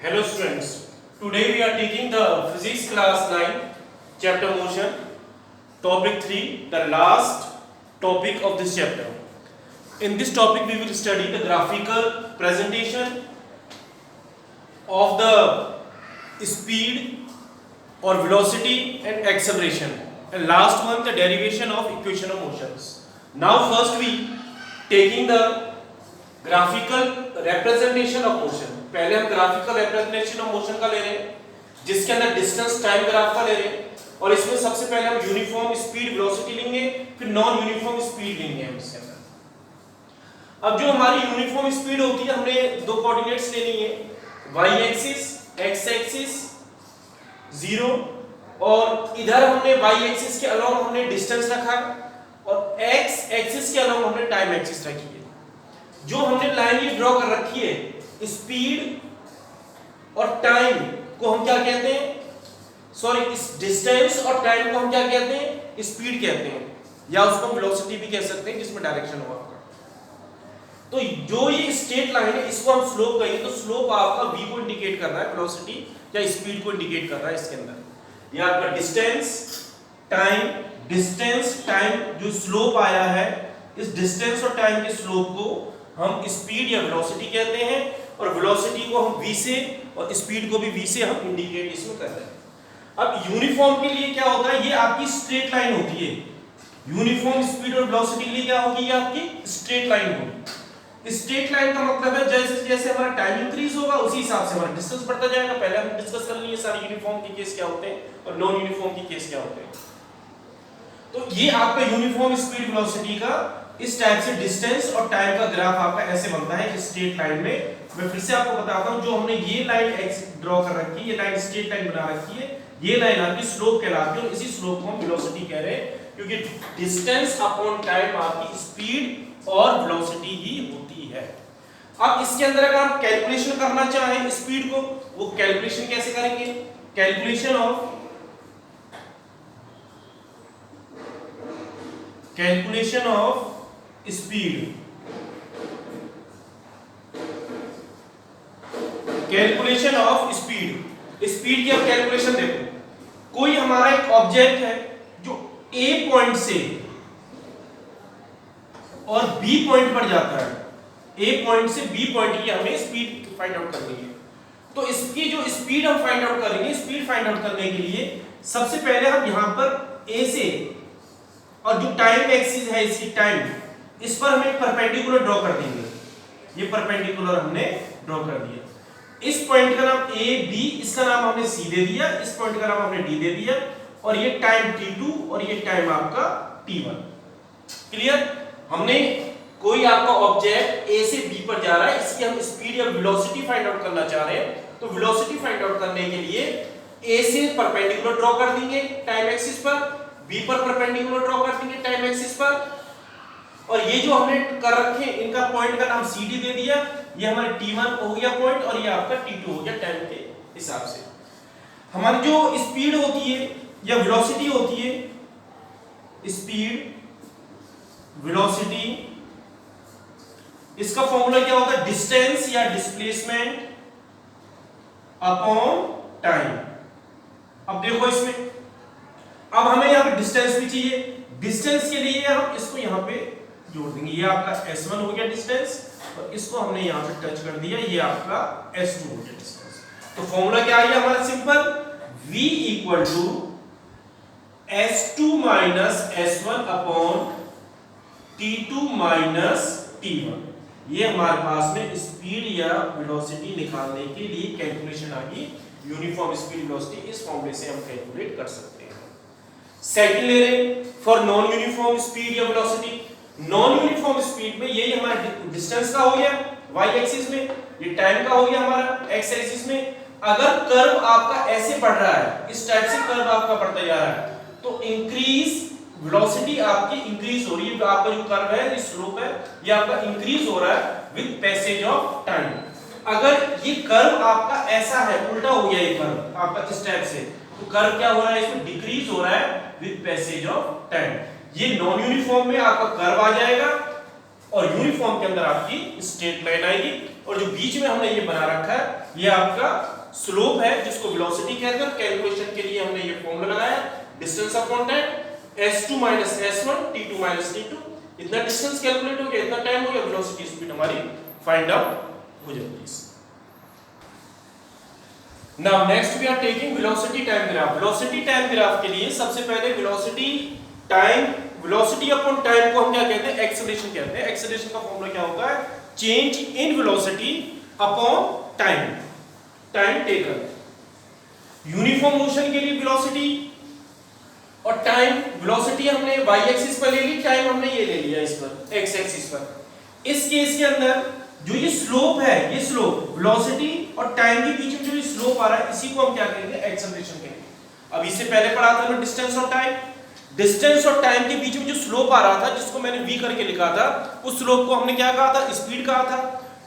Hello students, today we are taking the physics class 9 chapter motion topic 3, the last topic of this chapter. In this topic we will study the graphical presentation of the speed or velocity and acceleration, and last one the derivation of equation of motions. Now first we taking the graphical representation of motion. पहले हम graphical representation of motion का ले रहे हैं जिसके अंदर distance time graph का ले रहे हैं, और इसमें सबसे पहले हम यूनिफॉर्म स्पीड वेलोसिटी लेंगे, फिर नॉन यूनिफॉर्म स्पीड लेंगे हम इसके अंदर। अब जो हमारी यूनिफॉर्म स्पीड होती है हमने दो कोऑर्डिनेट्स लेनी है, y एक्सिस x एक्सिस 0, और इधर हमने y एक्सिस के अलोंग हमने डिस्टेंस रखा और x एक्सिस के अलोंग हमने टाइम एक्सिस रखी है। जो हमने लाइन ये ड्रॉ कर रखी है स्पीड और टाइम को हम क्या कहते हैं, सॉरी इस डिस्टेंस और टाइम को हम क्या कहते हैं, स्पीड कहते हैं, या उसको वेलोसिटी भी कह सकते हैं जिसमें डायरेक्शन होगा आपका। तो जो ये स्ट्रेट लाइन है इसको हम स्लोप कहेंगे, तो स्लोप आपका v को इंडिकेट कर रहा है, वेलोसिटी या स्पीड को इंडिकेट कर रहा है इसके अंदर। ये आपका डिस्टेंस टाइम जो स्लोप आया है, इस डिस्टेंस और टाइम के स्लोप को हम स्पीड या वेलोसिटी कहते हैं, और वेलोसिटी को हम v से और स्पीड को भी v से हम इंडिकेट इसमें कर रहे हैं। अब यूनिफॉर्म के लिए क्या होता है, ये आपकी स्ट्रेट लाइन होती है। यूनिफॉर्म स्पीड और वेलोसिटी के लिए क्या होगी, ये आपकी स्ट्रेट लाइन होगी। स्ट्रेट लाइन का मतलब है जैसे जैसे हमारा टाइम इंक्रीज होगा उसी हिसाब से हमारा डिस्टेंस बढ़ता जाएगा। पहले हम डिस्कस कर लिए सारे यूनिफॉर्म के केस क्या होते हैं और नॉन यूनिफॉर्म के केस क्या होते हैं। तो ये आपका यूनिफॉर्म स्पीड वेलोसिटी का इस टाइप से डिस्टेंस और टाइम का ग्राफ आपका ऐसे बनता है स्ट्रेट लाइन में। मैं फिर से आपको बताता हूं, जो हमने ये लाइन एक्स ड्रॉ कर रखी है, ये लाइन स्ट्रेट लाइन बना रखी है, ये लाइन आपकी स्लोप कहलाती है, और इसी स्लोप को हम वेलोसिटी कह रहे हैं क्योंकि डिस्टेंस अपॉन टाइम आपकी स्पीड और वेलोसिटी ही होती है। अब इसके अंदर अगर हम कैलकुलेशन करना चाहें स्पीड को, वो कैलकुलेशन कैसे करेंगे, calculation of speed, calculation of speed की अब कैलकुलेशन देखो। कोई हमारा एक ऑब्जेक्ट है जो A पॉइंट से और B पॉइंट पर जाता है, A पॉइंट से B पॉइंट की हमें स्पीड फाइंड आउट करनी है। तो इसकी जो स्पीड हम फाइंड आउट करेंगे, स्पीड फाइंड आउट करने के लिए सबसे पहले हम यहां पर A से, और जो टाइम एक्सिस है इसकी टाइम, इस पर हम एक परपेंडिकुलर ड्रॉ कर देंगे। ये परपेंडिकुलर हमने ड्रॉ कर दिया। इस पॉइंट का नाम A B, इसका नाम हमने C दे दिया, इस पॉइंट का नाम हमने D दे दिया, और ये टाइम T2 और ये टाइम आपका T1। क्लियर? हमने कोई आपका ऑब्जेक्ट A से B पर जा रहा है, इसकी हम स्पीड या वेलोसिटी फाइंड आउट करना चाह रहे हैं। तो वेलोसिटी फाइंड आउट करने के लिए A से परपेंडिकुलर ड्रॉ कर देंगे टाइम एक्सिस पर, B पर परपेंडिकुलर ड्रॉ कर देंगे टाइम एक्सिस पर, और ये जो हमने कर रखे इनका पॉइंट का नाम CD दे दिया। ये हमारे T1 हो गया पॉइंट, और ये आपका T2 हो गया टाइम के हिसाब से। हमारी जो स्पीड होती है या वेलोसिटी होती है, स्पीड वेलोसिटी, इसका फॉर्मूला क्या होता है, डिस्टेंस या डिस्प्लेसमेंट अपॉन टाइम। अब देखो इसमें, अब हमें यहां पे डिस्टेंस भी चाहिए। डिस्टेंस के लिए हम इसको यहां पे जोड़ देंगे, ये आपका S1 हो गया डिस्टेंस, और इसको हमने यहां पे टच कर दिया, ये आपका S2 हो गया डिस्टेंस। तो फॉर्मूला क्या आ गया हमारा simple, V equal to S2 minus S1 upon T2 minus T1। ये हमारे पास में स्पीड या वेलोसिटी निकालने के लिए कैलकुलेशन आ गई। यूनिफॉर्म स्पीड वेलोसिटी इस फॉर्मूले से हम कैलकुलेट कर सकते हैं। सेकंड ले रहे फॉर नॉन यूनिफॉर्म स्पीड या वेलोसिटी। नॉन यूनिफॉर्म स्पीड में यही हमारा डिस्टेंस का हो गया y एक्सिस में, ये टाइम का हो गया हमारा x एक्सिस में। अगर कर्व आपका ऐसे बढ़ रहा है, इस टाइप से कर्व आपका बढ़ता जा रहा है, तो इंक्रीज वेलोसिटी आपकी इंक्रीज हो रही है। आपका जो कर्व है, ये स्लोप है, ये आपका इंक्रीज हो रहा है विद पैसेज ऑफ टाइम। अगर ये कर्व आपका ऐसा है, उल्टा हो गया ये कर्व आपका इस टाइप से, तो कर्व क्या हो रहा है, इसमें डिक्रीज हो रहा है विद पैसेज ऑफ टाइम। ये नॉन यूनिफॉर्म में आपका कर्व आ जाएगा, और यूनिफॉर्म के अंदर आपकी स्ट्रेट लाइन आएगी, और जो बीच में हमने ये बना रखा है ये आपका स्लोप है जिसको वेलोसिटी कहते हैं। कैलकुलेशन के लिए हमने ये फॉर्मूला लगाया, distance upon time, s2 minus s1 t2 minus t2। इतना डिस्टेंस कैलकुलेट हो गया, इतना टाइम हो गया, वेलोसिटी स्पीड हमारी फाइंड आउट हो जाती है। Now next we are taking velocity time graph. Velocity time graph के लिए सबसे पहले वेलोसिटी अपॉन टाइम को हम क्या कहते हैं, एक्सेलरेशन कहते हैं। एक्सेलरेशन का फॉर्मूला क्या होता है, change in velocity upon time taken. Uniform motion के लिए वेलोसिटी और टाइम, वेलोसिटी हमने y एक्सिस पर ले ली, टाइम हमने ये ले लिया इस पर x एक्सिस पर। इस केस के अंदर जो ये स्लोप है, ये स्लोप वेलोसिटी और टाइम के बीच में जो ये स्लोप आ रहा है, इसी को हम क्या कहेंगे, एक्सेलरेशन कहेंगे। अब इससे पहले पढ़ा था हमने डिस्टेंस और टाइम। डिस्टेंस और टाइम के बीच में जो स्लोप आ रहा था, जिसको मैंने v करके लिखा था, उस स्लोप को हमने क्या कहा था, स्पीड कहा था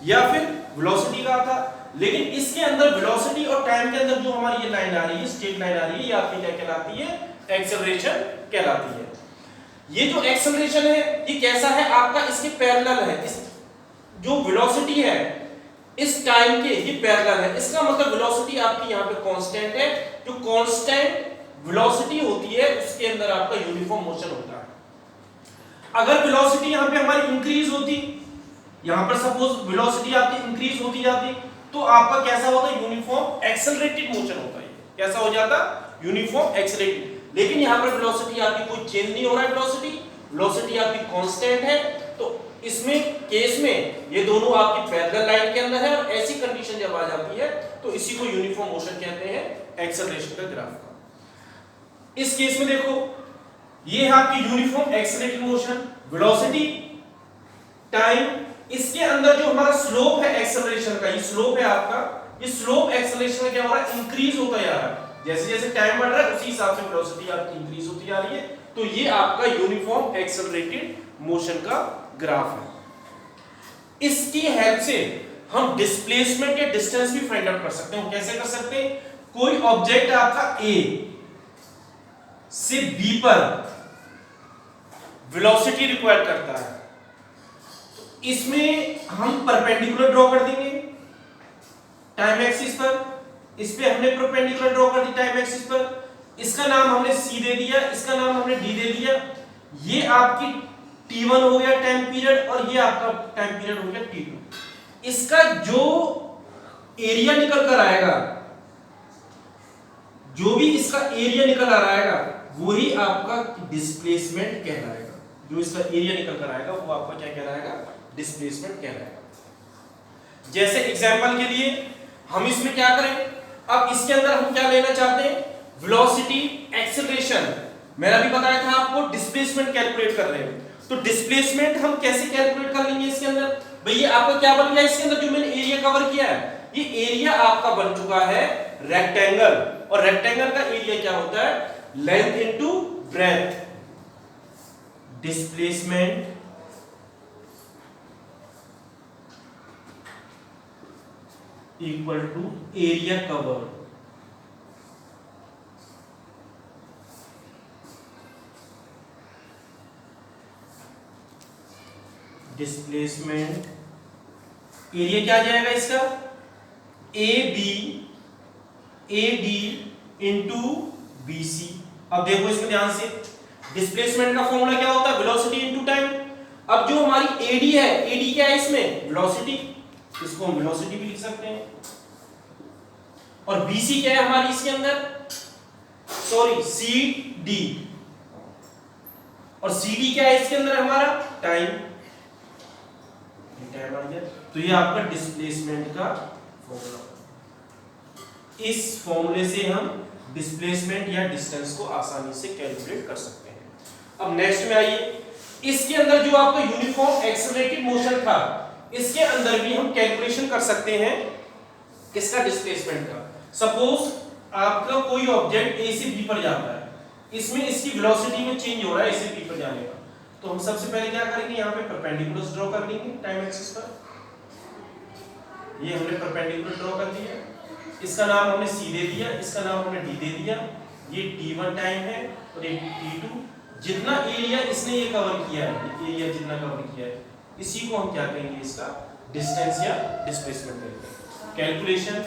या फिर वेलोसिटी कहा था। लेकिन इसके अंदर वेलोसिटी और टाइम के अंदर जो हमारी ये लाइन आ रही है, स्ट्रेट लाइन आ रही है, ये आपकी क्या कहलाती है, एक्सेलरेशन कहलाती है। ये जो एक्सेलरेशन है ये कैसा है आपका, इसके पैरेलल है। इस जो वेलोसिटी है इस टाइम के ये पैरेलल है। इसका मतलब वेलोसिटी आपकी यहाँ पे कांस्टेंट है। जो कांस्टेंट वेलोसिटी होती है उसके अंदर आपका यूनिफॉर्म मोशन होता है। अगर वेलोसिटी यहाँ पे हमारी इंक्रीज होती, यहाँ पर सपोज वेलोसिटी आपकी इंक्रीज होती जाती, तो आपका कैसा होता है, यूनिफॉर्म एक्सेलरेटेड मोशन होता है। कैसा हो जाता, यूनिफॉर्म एक्सेलरेटेड। लेकिन यहाँ पर वेलोसिटी आपकी कोई चेंज नहीं हो रहा है, वेलोसिटी आपकी कांस्टेंट है। तो इसमें केस में ये दोनों आपकी पैरेलल लाइन के अंदर है, और ऐसी कंडीशन जब आ जाती है तो इसी को यूनिफॉर्म मोशन कहते हैं, एक्सेलरेशन का ग्राफ का। इस केस में देखो, ये है आपकी uniform accelerated motion, velocity, time, इसके अंदर जो हमारा स्लोप है एक्सेलरेशन का, ये स्लोप है आपका, ये स्लोप एक्सेलरेशन का क्या हो रहा है, इंक्रीज होता जा रहा है। जैसे जैसे टाइम बढ़ रहा है उसी हिसाब से वेलोसिटी आपकी इंक्रीज होती जा रही है। तो ये आपका यूनिफॉर्म एक्सेलरेटेड मोशन का ग्राफ है। इसकी हेल्प से हम डिस्प्लेसमेंट या डिस्टेंस भी फाइंड आउट कर सकते हैं। कैसे कर सकते हैं, कोई ऑब्जेक्ट आपका A से B पर वेलोसिटी रिक्वायर करता है, इसमें हम परपेंडिकुलर ड्रॉ कर देंगे टाइम एक्सिस पर। इस पे हमने परपेंडिकुलर ड्रॉ कर दी टाइम एक्सिस पर। इसका नाम हमने C दे दिया, इसका नाम हमने D दे दिया। ये आपकी T1 हो गया टाइम पीरियड, और ये आपका टाइम पीरियड हो गया T2। इसका जो एरिया निकल कर आएगा, जो भी इसका एरिया निकल आ आएगा, वही आपका डिस्प्लेसमेंट कहलाएगा। जो इसका एरिया निकल कर आएगा वो आपका क्या कहलाएगा, डिस्प्लेसमेंट कहलाएगा। जैसे एग्जांपल के लिए हम इसमें क्या करें, अब इसके अंदर हम क्या लेना चाहते हैं, वेलोसिटी, एक्सेलरेशन। मैंने अभी बताया था आपको डिस्प्लेसमेंट कैलकुलेट कर रहे हैं। तो डिस्प्लेसमेंट हम कैसे कैलकुलेट कर लेंगे इसके अंदर, भैया आपका क्या बन गया इसके अंदर, जो मैंने एरिया कवर किया है, ये एरिया आपका बन चुका है रेक्टेंगल। और रेक्टेंगल का एरिया क्या होता है, length into breadth. Displacement equal to area cover. Displacement area क्या आ जाएगा इसका, A D into B C. अब देखो इसमें ध्यान से, डिस्प्लेसमेंट का फॉर्मूला क्या होता है, वेलोसिटी इंटू टाइम। अब जो हमारी एडी है, एडी क्या है इसमें, वेलोसिटी, इसको हम वेलोसिटी भी लिख सकते हैं। और बीसी क्या है हमारी इसके अंदर, सॉरी सी डी, और सी डी क्या है इसके अंदर हमारा, टाइम। टाइम आ गया, तो ये आपका डिस्प्लेसमेंट का फॉर्मूला। इस फॉर्मूले से हम डिस्प्लेसमेंट या डिस्टेंस को आसानी से कैलकुलेट कर सकते हैं। अब नेक्स्ट में आइए, इसके अंदर जो आपका यूनिफॉर्म एक्सेलरेटेड मोशन था, इसके अंदर भी हम कैलकुलेशन कर सकते हैं किसका, डिस्प्लेसमेंट का। सपोज आपका कोई ऑब्जेक्ट ए से बी पर जाता है, इसमें इसकी वेलोसिटी में चेंज हो रहा है ए से बी पर जाने का। तो हम सबसे पहले क्या करेंगे, यहाँ पे परपेंडिकुलर्स ड्रॉ कर लेंगे टाइम एक्सिस पर। ये हमने परपेंडिकुलर ड्रॉ कर दिया, इसका नाम हमने C दे दिया, इसका नाम हमने D दे दिया। ये T1 टाइम है और ये T2। जितना एरिया इसने ये कवर किया है, एरिया जितना कवर किया है, इसी को हम क्या कहेंगे, इसका डिस्टेंस या डिस्प्लेसमेंट कहेंगे। Calculation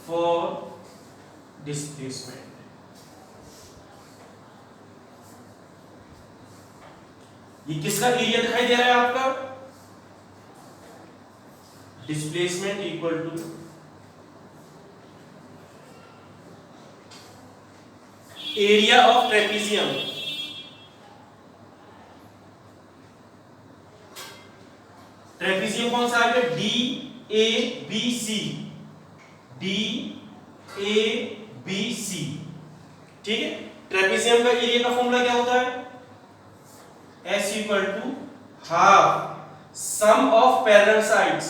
for displacement. ये किसका एरिया दिखाई दे रहा है आपका? Displacement equal to area of trapezium. Trapezium कौन सा है? D A B C, D A B C, ठीक है। ट्रेपीजियम का एरिया का फॉर्मूला क्या होता है? S equal to half sum of parallel sides.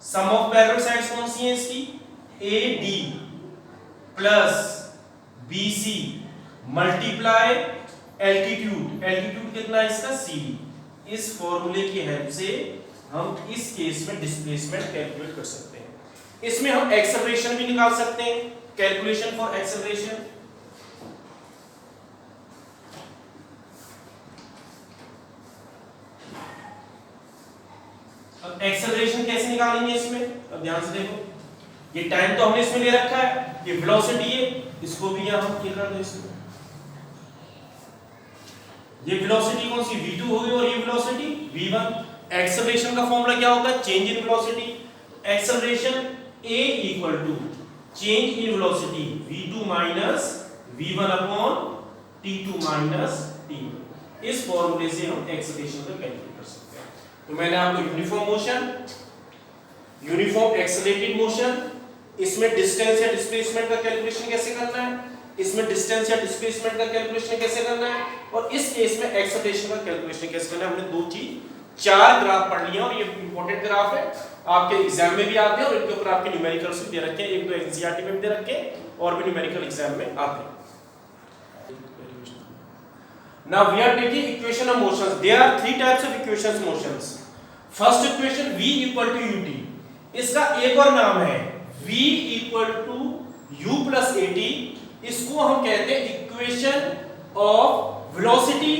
Sum of parallel sides कौन सी है इसकी? A D plus B C multiply altitude. Altitude कितना है इसका? C D. इस फॉर्मूले की हेल्प से हम इस केस में डिस्प्लेसमेंट कैलकुलेट कर सकते हैं। इसमें हम एक्सेलरेशन भी निकाल सकते हैं, कैलकुलेशन फॉर एक्सेलरेशन। अब एक्सेलरेशन कैसे निकालेंगे इसमें? अब ध्यान से देखो, ये टाइम तो हमने इसमें ले रखा है, ये वेलोसिटी है, इसको भी यहां हम क्या कर दो इसमें। ये वेलोसिटी कौन सी? v2 होगी और ये वेलोसिटी v1। एक्सेलरेशन का फॉर्मूला क्या होता है? Change in velocity. Acceleration a equal to change in velocity v2 minus v1 upon t2 minus t1। इस फॉर्मूले से हम एक्सेलरेशन का कैलकुलेट कर सकते हैं। तो मैंने आपको uniform motion, uniform accelerated motion, इसमें डिस्टेंस या डिस्प्लेसमेंट का कैलकुलेशन कैसे करना है, इसमें डिस्टेंस या डिस्प्लेसमेंट का कैलकुलेशन कैसे करना है, और इस केस में एक्सेलरेशन का कैलकुलेशन कैसे करना है। हमने दो चीज, चार ग्राफ पढ़ लिया और ये इंपॉर्टेंट ग्राफ है, आपके एग्जाम में भी आते हैं और इनके ऊपर आपके न्यूमेरिकल्स भी दे रखे हैं। एक तो एनसीईआरटी में भी दे रखे हैं और भी न्यूमेरिकल एग्जाम में आते हैं। Now we are taking equation of motions. There are three types of equations motions. First equation v equal to ut. इसका एक और नाम है v equal to u plus at. इसको हम कहते हैं equation of velocity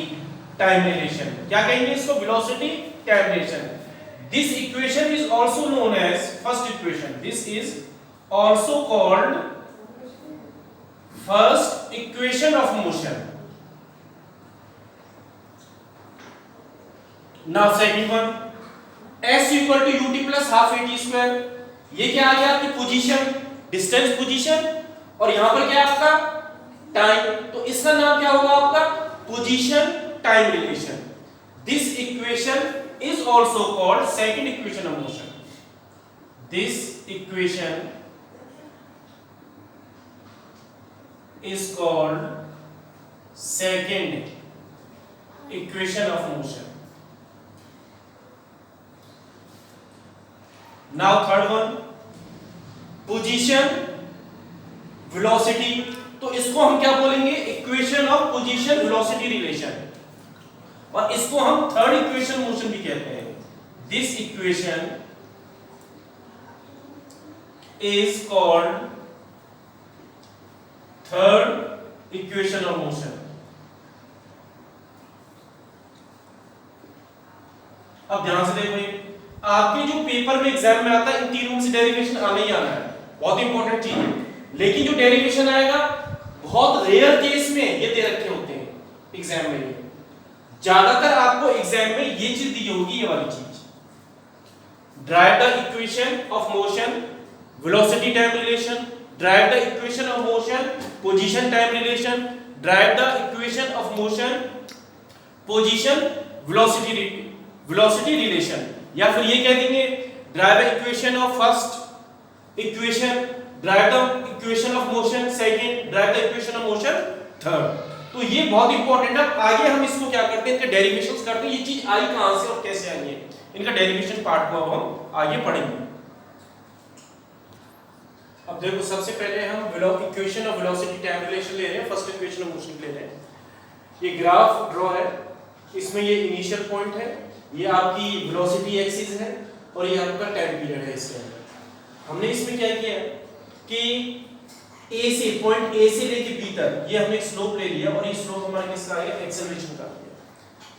time relation. क्या कहेंगे इसको? Velocity time relation. This equation is also known as first equation. This is also called first equation of motion. Now second one, s equal to ut plus half at square. ये क्या आ गया? आपकी position, distance position, और यहां पर क्या है आपका? टाइम। तो इसका नाम क्या होगा आपका? Position time relation. This equation is also called second equation of motion. This equation is called second equation of motion. Now third one, position velocity. तो इसको हम क्या बोलेंगे? Equation of position velocity relation, और इसको हम थर्ड इक्वेशन मोशन भी कहते हैं। This equation is called third equation of motion. अब ध्यान से देखो, आपके जो पेपर में एग्जाम में आता है इन तीनों से डेरिवेशन आना ही आना है, बहुत इंपॉर्टेंट चीज है। लेकिन जो डेरिवेशन आएगा बहुत रेयर केस में ये दे रखे होते हैं एग्जाम में। ज्यादातर आपको एग्जाम में ये चीज दी होगी, ये वाली चीज, drive the equation of motion velocity time relation, drive the equation of motion position time relation, drive the equation of motion position velocity relation, या फिर ये कह देंगे drive the equation of first equation, drive the equation of motion second, drive the equation of motion third. तो ये बहुत important है। आगे हम इसको क्या करते हैं, इनके डेरिवेशंस करते हैं। ये चीज आई कहां से और कैसे आई है, इनका डेरिवेशन पार्ट को हम आगे पढ़ेंगे। अब देखो, सबसे पहले हम equation of velocity time relation ले रहे हैं, फर्स्ट इक्वेशन ऑफ मोशन ले रहे हैं। ये ग्राफ ड्रॉ है, इसमें ये इनिशियल पॉइंट है, ये आपकी वेलोसिटी एक्सिस है और ये आपका टाइम पीरियड है। इसके अंदर हमने इसमें क्या किया कि ए से, पॉइंट ए से लेके बी तक ये हमने एक स्लोप ले लिया और ये स्लोप हमारा किसका आएगा? एक्सेलरेशन का।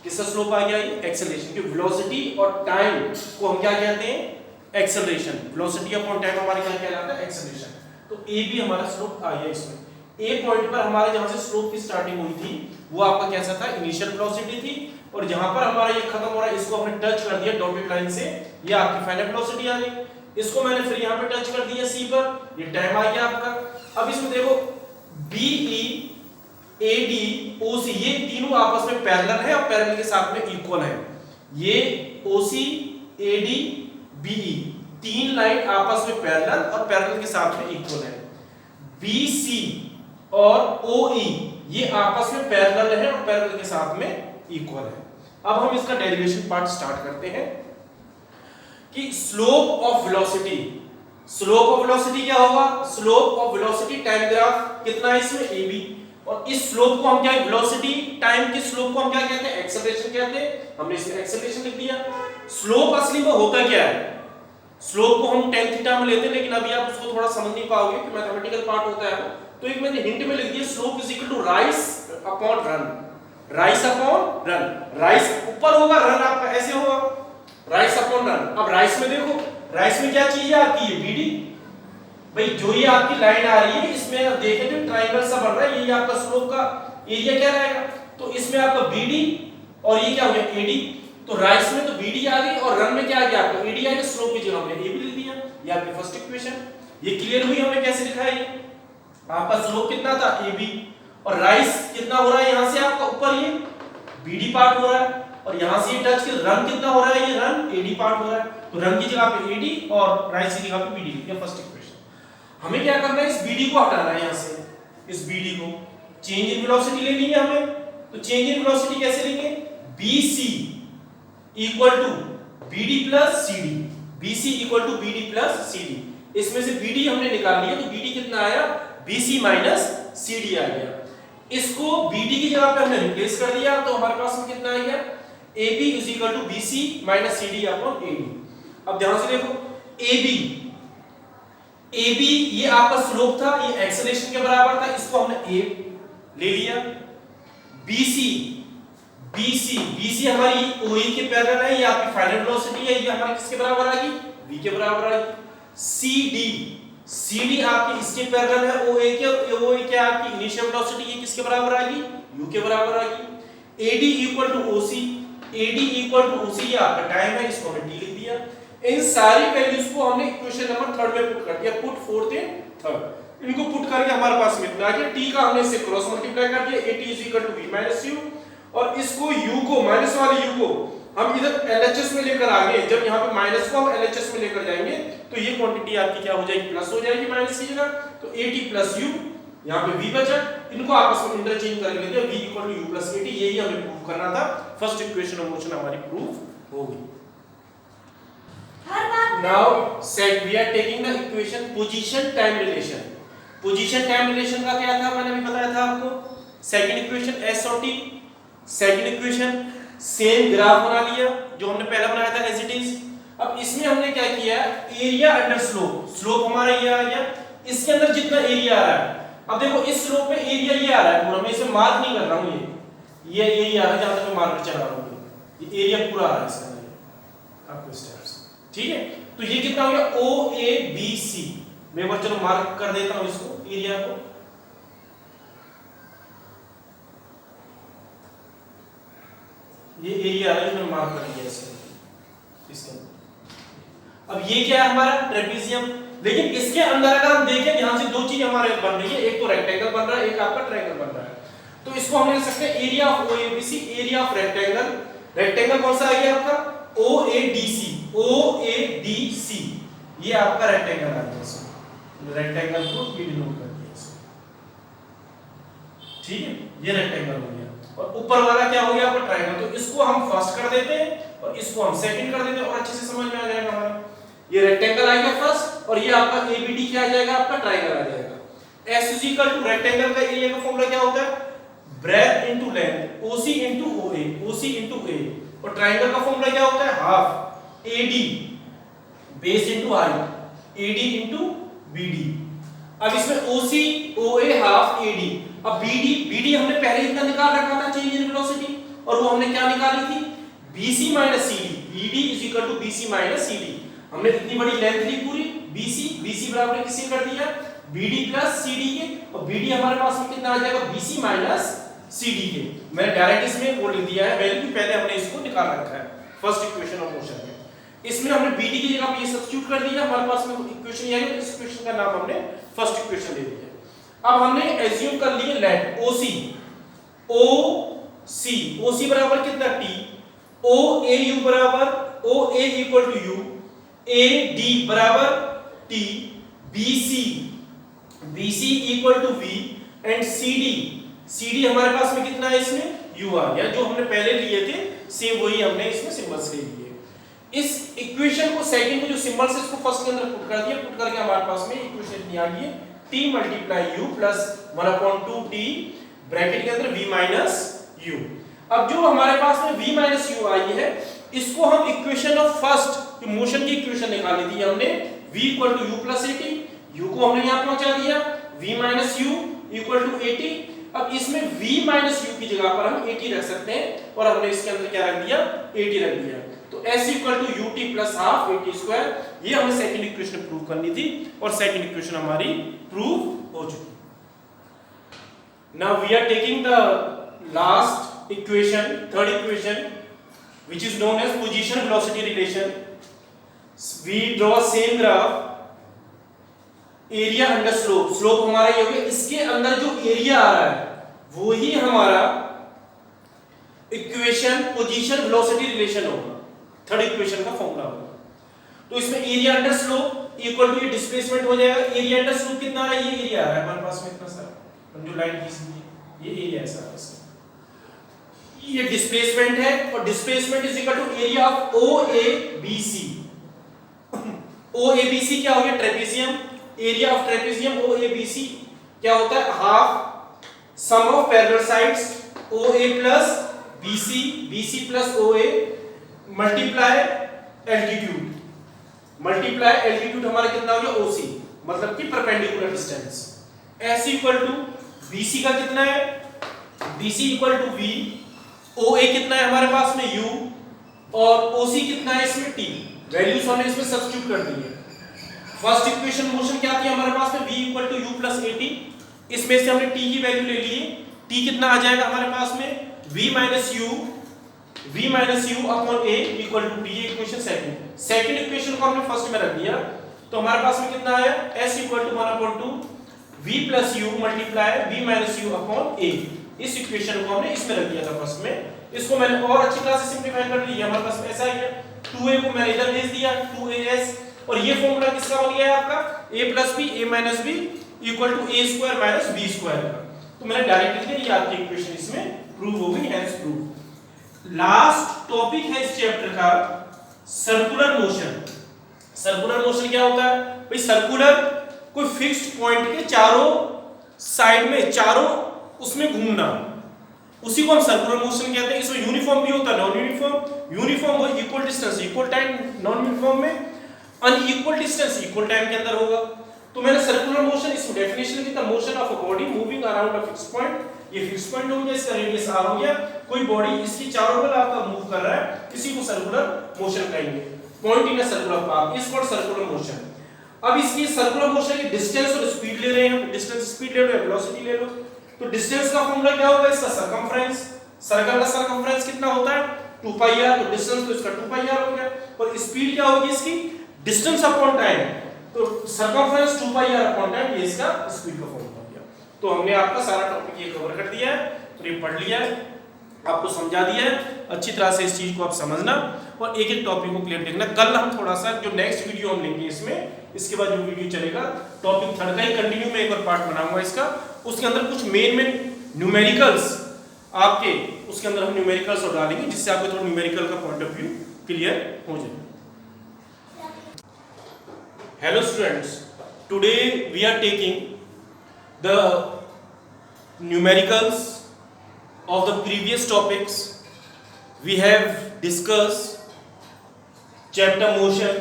किसका स्लोप आ गया ये एक्सेलरेशन, क्योंकि वेलोसिटी और टाइम को हम क्या कहते हैं एक्सेलरेशन, वेलोसिटी अपॉन टाइम हमारे क्या कहलाता है एक्सेलरेशन। तो ए भी हमारा स्लोप आ गया इसमें। ए पॉइंट पर हमारे जहां से स्लोप की स्टार्टिंग हुई थी वो आपका कैसा था, इनिशियल वेलोसिटी थी, और जहां पर हमारा ये खत्म हो रहा है इसको हमने टच कर दिया डॉटेड लाइन से, ये आपकी फाइनल वेलोसिटी आ गई। इसको मैंने फिर यहां पे टच कर दिया सी पर, ये टाइम आ गया आपका। अब इसमें देखो बीई एडी ओसी ये तीनों आपस में पैरेलल है और पैरेलल के साथ में इक्वल है। ये ओसी एडी बीई तीन लाइन आपस में पैरेलल और पैरेलल के साथ में इक्वल है। बीसी और ओई ये आपस में पैरेलल है और पैरेलल के साथ में इक्वल है। अब हम इसका डेरिवेशन पार्ट स्टार्ट करते हैं कि slope of velocity, slope of velocity क्या होगा, slope of velocity time graph कितना है इसमें ab, और इस स्लोप को हम क्या वेलोसिटी टाइम के स्लोप को हम क्या कहते हैं एक्सेलरेशन कहते हैं, हमने इसमें एक्सेलरेशन लिख दिया। स्लोप असली में होता क्या है, स्लोप को हम tan थीटा में लेते हैं, लेकिन अभी आप उसको थोड़ा समझ नहीं पाओगे कि मैथमेटिकल पार्ट होता है। तो एक मैंने हिंट में लिख दिया slope is equal to rise upon run, rise upon run, rise ऊपर होगा रन आपका ऐसे होगा, राइज अपॉन रन। अब राइज में देखो, राइज में क्या चीज आती है बीडी, भाई जो ये आपकी लाइन आ रही है इसमें आप देखें तो ट्रायंगल सा बन रहा है, ये आपका स्लोप का एरिया क्या रहेगा, तो इसमें आपका बीडी और ये क्या हो गया एडी, तो राइज में तो बीडी आ गई और रन में क्या आ गया आपका एडी आ गया, स्लोप की जगह हमने ए भी लिख दिया, ये आपकी फर्स्ट इक्वेशन। ये क्लियर हुई हमने कैसे लिखा है, ये आपका स्लोप कितना था AB और राइज कितना हो रहा है यहां से आपका ऊपर ये BD पार्ट हो रहा है, और यहां से ये टच के रन कितना हो रहा है, ये रन AD पार्ट हो रहा है, तो रन की जगह पे AD और राइज की जगह पे BD लिख दिया फर्स्ट इक्वेशन। हमें क्या करना है, इस BD को हटाना है यहां से, इस BD को चेंज इन वेलोसिटी लेनी है हमें, तो चेंज इन वेलोसिटी कैसे लेंगे, BC equal to BD plus CD, BC equal to BD plus CD, इसमें से BD हमने निकाल लिया तो BD कितना आया BC माइनस CD आ गया। इसको BD की जगह पे हमने रिप्लेस कर दिया तो हमारे पास में कितना आ गया AB is equal to BC minus CD upon AD। अब ध्यान से देखो AB ये आपका स्लोप था, ये एक्सेलरेशन के बराबर था, इसको हमने A ले लिया। BC हमारी OE के पैरेलल है, ये आपकी फाइनल वेलोसिटी है, ये हमारी किसके बराबर आ गई V के बराबर आ गई। CD आपकी इसके पैरेलल है OA के, और OA क्या आपकी इनिशियल वेलोसिटी, ये किसके बराबर आ गई U के बराबर आ गई। AD इक्वल टू OC ये आपका टाइम है, इसको हमने T लिख दिया। इन सारी वैल्यूज को हमने इक्वेशन नंबर 3 में पुट कर दिया, पुट फोर्थ एंड थर्ड, इनको पुट करके हमारे पास में इतना आ गया। T का हमने इससे क्रॉस मल्टीप्लाई कर दिया, AT is equal to V minus U, और इसको U को माइनस वाले U को हम इधर LHS में लेकर आ गए, जब यहाँ पे माइनस को हम LHS में लेकर जाएंगे तो ये क्वांटिटी आपकी क्या हो जाएगी प्लस हो जाएगी माइनस की जगह, तो AT प्लस U यहाँ पे V बचा, इनको आपस में इंटरचेंज कर लेते हैं, V equal to U plus AT, यही हमें प्रूव करना था। फर्स्ट इक्वेशन ऑफ मोशन हमारी प्रूफ हो गई। Now set we are taking the equation position time relation. Position time relation का क्या था, मैंने अभी बताया था आपको, सेकंड इक्वेशन S और T, second equation same graph बना लिया जो हमने पहले बनाया था एज इट इज। अब इसमें हमने क्या किया, एरिया अंडर स्लोप, स्लोप हमारा ये आ गया, इसके अंदर जितना एरिया आ रहा है, अब देखो इस स्लोप में एरिया ये आ रहा है पूरा, मैं इसे मार्क नहीं कर रहा हूं, ये यही आ रहा है जहां तक मैं मार्कर चला रहा हूं, ये एरिया पूरा आ रहा है इसके अंदर आपको इस टाइप से, ठीक है। तो ये कितना हो गया OABC, मैं एक बार चलो मार्क कर देता हूं इसको एरिया को, ये एरिया है जो मार्क कर दिया इसके अंदर। अब ये क्या है हमारा ट्रेपेजियम, लेकिन इसके अंदर अगर हम देखें ध्यान से दो चीज हमारे बन रही है, एक तो रेक्टेंगल बन रहा है, एक आपका ट्रायंगल बन रहा है, तो इसको हम लिख सकते हैं area of OABC, area of rectangle, rectangle कौन सा आ गया आपका OADC, ये आपका रेक्टेंगल आ गया, इसमें रेक्टेंगल को ये डिनोट कर दिया इसमें, ठीक है, ये रेक्टेंगल हो गया, और ऊपर वाला क्या हो गया आपका ट्रायंगल, तो इसको हम फर्स्ट कर देते हैं और इसको हम सेकंड कर देते हैं, और अच्छे से समझ में आ जाएगा हमारा, ये रेक्टेंगल आएगा फर्स्ट और ये आपका ABD क्या आ जाएगा, आपका ट्रायंगल आ जाएगा। S इक्वल टू रेक्टेंगल का एरिया का फॉर्मूला क्या होता है, breadth into length, OC into OA, OC into A, और ट्रायंगल का फॉर्मूला क्या होता है, half AD base into height, AD into BD। अब इसमें OC OA हाफ AD, अब BD हमने पहले इतना निकाल रखा था चेंज इन वेलोसिटी, और वो हमने क्या निकाली थी, BC minus CD, BD is equal to BC minus CD। हमने इतनी बड़ी लेंथ ली पूरी BC बराबर किससे कर दिया, BD प्लस CD के, और BD हमारे पास में कितना आ जाएगा, BC माइनस CD के। मैंने डायरेक्ट इसमें वो लिख दिया है वैल्यू, पहले हमने इसको निकाल रखा है फर्स्ट इक्वेशन ऑफ मोशन में। इसमें हमने BD की जगह पे ये सब्स्टिट्यूट कर दिया, हमारे पास में इक्वेशन ये है, इस इक्वेशन का नाम हमने फर्स्ट इक्वेशन दे दिया। अब हमने एज्यूम कर लिए लेट OC बराबर कितना T, OAU बराबर OA equal to U, AD बराबर T, BC equal to V and CD हमारे पास में कितना है, इसमें U आ गया, जो हमने पहले लिए थे सेम वही हमने इसमें सिंबल्स ले लिए। इस इक्वेशन को सेकंड में जो सिंबल्स है इसको फर्स्ट के अंदर पुट कर दिया, पुट करके हमारे पास में इक्वेशन इतनी आ गई है T multiply U plus 1/2T bracket के अंदर V माइनस U। अब जो हमारे पास में V माइनस U आई है, इसको हम इक्वेशन ऑफ फर्स्ट मोशन की इक्वेशन निकाली थी हमने, V equal to U plus AT, U को हमने यहाँ पहुंचा दिया, V minus U equal to AT। अब इसमें V माइनस U की जगह पर हम AT रख सकते हैं, और हमने इसके अंदर क्या रख दिया, AT रख दिया, तो S equal to UT plus half AT square. ये हमें सेकंड इक्वेशन प्रूव करनी थी, और सेकंड इक्वेशन हमारी प्रूव हो चुकी। Now we are taking the last equation, third equation, which is known as position velocity relation. We draw same graph, area under slope, slope हमारा ये हो गया, इसके अंदर जो एरिया आ रहा है वो ही हमारा इक्वेशन पोजीशन वेलोसिटी रिलेशन होगा, थर्ड इक्वेशन का फॉर्मूला होगा। तो इसमें area under slope equal to ये डिस्प्लेसमेंट हो जाएगा। एरिया अंडर स्लोप कितना आ रहा है, ये एरिया आ रहा है हमारे पास में इतना सारा, जो लाइन खींची ये एरिया है सारा, ये डिस्प्लेसमेंट है, और displacement is equal to area of OABC। OABC क्या हो गया, trapezium, area of trapezium OABC क्या होता है, half sum of parallel sides OA plus BC plus OA multiply altitude हमारा कितना हो गया OC, मतलब कि perpendicular distance. S equal to BC का कितना है, BC equal to V, OA कितना है हमारे पास में U, और OC कितना है इसमें T। वैल्यूज हमने इसमें सब्स्टिट्यूट कर दी है। फर्स्ट इक्वेशन मोशन क्या थी हमारे पास में, V equal to U plus AT, इसमें से हमने T की वैल्यू ले ली है, T कितना आ जाएगा हमारे पास में, V minus U upon A equal to T। Equation second equation को हमने फर्स्ट में रख दिया, तो हमारे पास में कितना आया, S equal to 1/2 V plus U multiply V minus U upon A। इस इक्वेशन को हमने इसमें रख दिया था फर्स्ट में, इसको मैंने और अच्छी तरह से सिंपलीफाई कर लिया, हमारे पास में ऐसा आ गया, 2A को मैंने इधर भेज दिया 2AS, और ये फॉर्मूला किसका बन गया है आपका, A plus B A minus B equal to A square minus B square का। तो मैंने डायरेक्ट लिख दिया, ये आपकी इक्वेशन इसमें प्रूव हो गई, हेंस प्रूव। लास्ट टॉपिक है इस चैप्टर का सर्कुलर मोशन। सर्कुलर मोशन क्या होता है भाई, सर्कुलर कोई फिक्स्ड पॉइंट के चारों साइड में, चारों उसमें घूमना, उसी को हम सर्कुलर मोशन कहते हैं। इसमें यूनिफॉर्म भी होता है, नॉन यूनिफॉर्म। यूनिफॉर्म वो equal distance equal time, non uniform में अनइक्वल डिस्टेंस इक्वल टाइम के अंदर होगा। तो मैंने सर्कुलर मोशन इसकी डेफिनेशन दी था, motion of a body moving around a fixed point. ये फिक्स्ड पॉइंट हो गया, इसका रेडियस r हो गया, कोई बॉडी इसकी चारों बगल आपका मूव कर रहा है, इसी को सर्कुलर मोशन कहेंगे। Point in a circular path is called circular motion. अब इसकी सर्कुलर मोशन की डिस्टेंस और स्पीड ले रहे हैं, डिस्टेंस स्पीड ले लो या वेलोसिटी ले लो। तो डिस्टेंस का फॉर्मूला क्या होगा, इसका सरकमफ्रेंस, सर्कल का सरकमफ्रेंस कितना होता है 2 पाई r, तो डिस्टेंस तो इसका 2 पाई r हो गया। और स्पीड क्या होगी इसकी, डिस्टेंस अपॉन टाइम, तो सरकमफ्रेंस 2 पाई r अपॉन टाइम, ये इसका स्पीड का फॉर्मूला हो गया। तो हमने आपका सारा टॉपिक ये कवर कर दिया है, तो ये पढ़ लिया है, आपको समझा दिया है, अच्छी तरह से इस चीज को आप समझना और एक एक टॉपिक को क्लियर देखना। कल हम थोड़ा सा जो नेक्स्ट वीडियो हम लेंगे इसमें, इसके बाद जो वीडियो चलेगा टॉपिक थर्ड का ही कंटिन्यू में एक और पार्ट बनाऊंगा इसका, उसके अंदर कुछ मेन न्यूमेरिकल्स आपके, उसके अंदर हम न्यूमेरिकल्स और डालेंगे, जिससे आपको थोड़ा न्यूमेरिकल का पॉइंट ऑफ व्यू क्लियर हो जाए। Hello students, today we are taking the numericals of the previous topics. We have discussed chapter motion.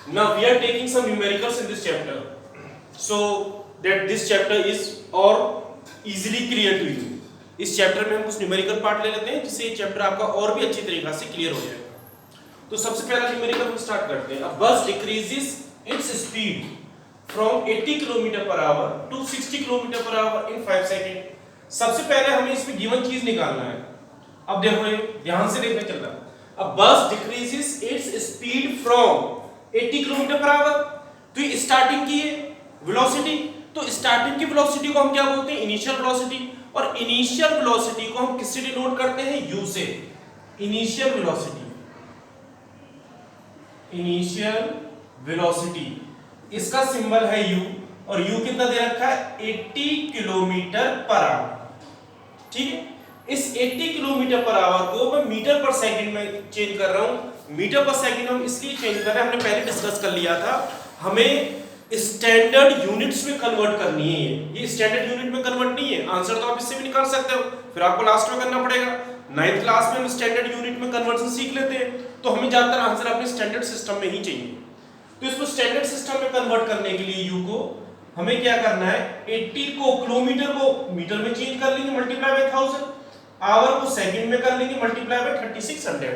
Now we are taking some numericals in this chapter, so that this chapter is or easily clear to you. इस chapter में हम कुछ numerical part ले लेते हैं जिससे ये chapter आपका और भी अच्छी तरीके से क्लियर हो जाएगा। तो सबसे पहला न्यूमेरिकल हम स्टार्ट करते हैं। A bus decreases its speed from 80 kilometre per hour to 60 kilometre per hour in 5 second. सबसे पहले हमें इसमें गिवन चीज निकालना है। अब देखो ये ध्यान से देखना चल रहा है। अ bus decreases its speed from 80 kilometre per our, तो ये स्टार्टिंग की है वेलोसिटी, तो स्टार्टिंग की वेलोसिटी को हम क्या बोलते हैं? Initial velocity. और इनिशियल वेलोसिटी को हम किससे डिनोट करते हैं? u से। इनिशियल वेलोसिटी, इनिशियल वेलोसिटी इसका सिंबल है u, और u कितना दे रखा है? 80 किलोमीटर पर आवर। ठीक है, इस 80 किलोमीटर पर आवर को मैं मीटर पर सेकंड में चेंज कर रहा हूं। मीटर पर सेकंड हम इसलिए चेंज कर रहे हैं, हमने पहले डिस्कस कर लिया था, हमें स्टैंडर्ड यूनिट्स में कन्वर्ट करनी है। ये स्टैंडर्ड यूनिट में कन्वर्ट नहीं है, आंसर तो आप इससे भी निकाल सकते हो, फिर आपको लास्ट में करना पड़ेगा। 9th क्लास में हम स्टैंडर्ड यूनिट में कन्वर्जन सीख लेते हैं, तो हमें ज्यादातर आंसर अपने स्टैंडर्ड सिस्टम में ही चाहिए। तो इसको स्टैंडर्ड सिस्टम में कन्वर्ट करने के लिए u को हमें क्या करना है? 80 को किलोमीटर को मीटर में चेंज कर लेंगे, मल्टीप्लाई बाय 1000। आवर को सेकंड में कर लेंगे, मल्टीप्लाई बाय 3600।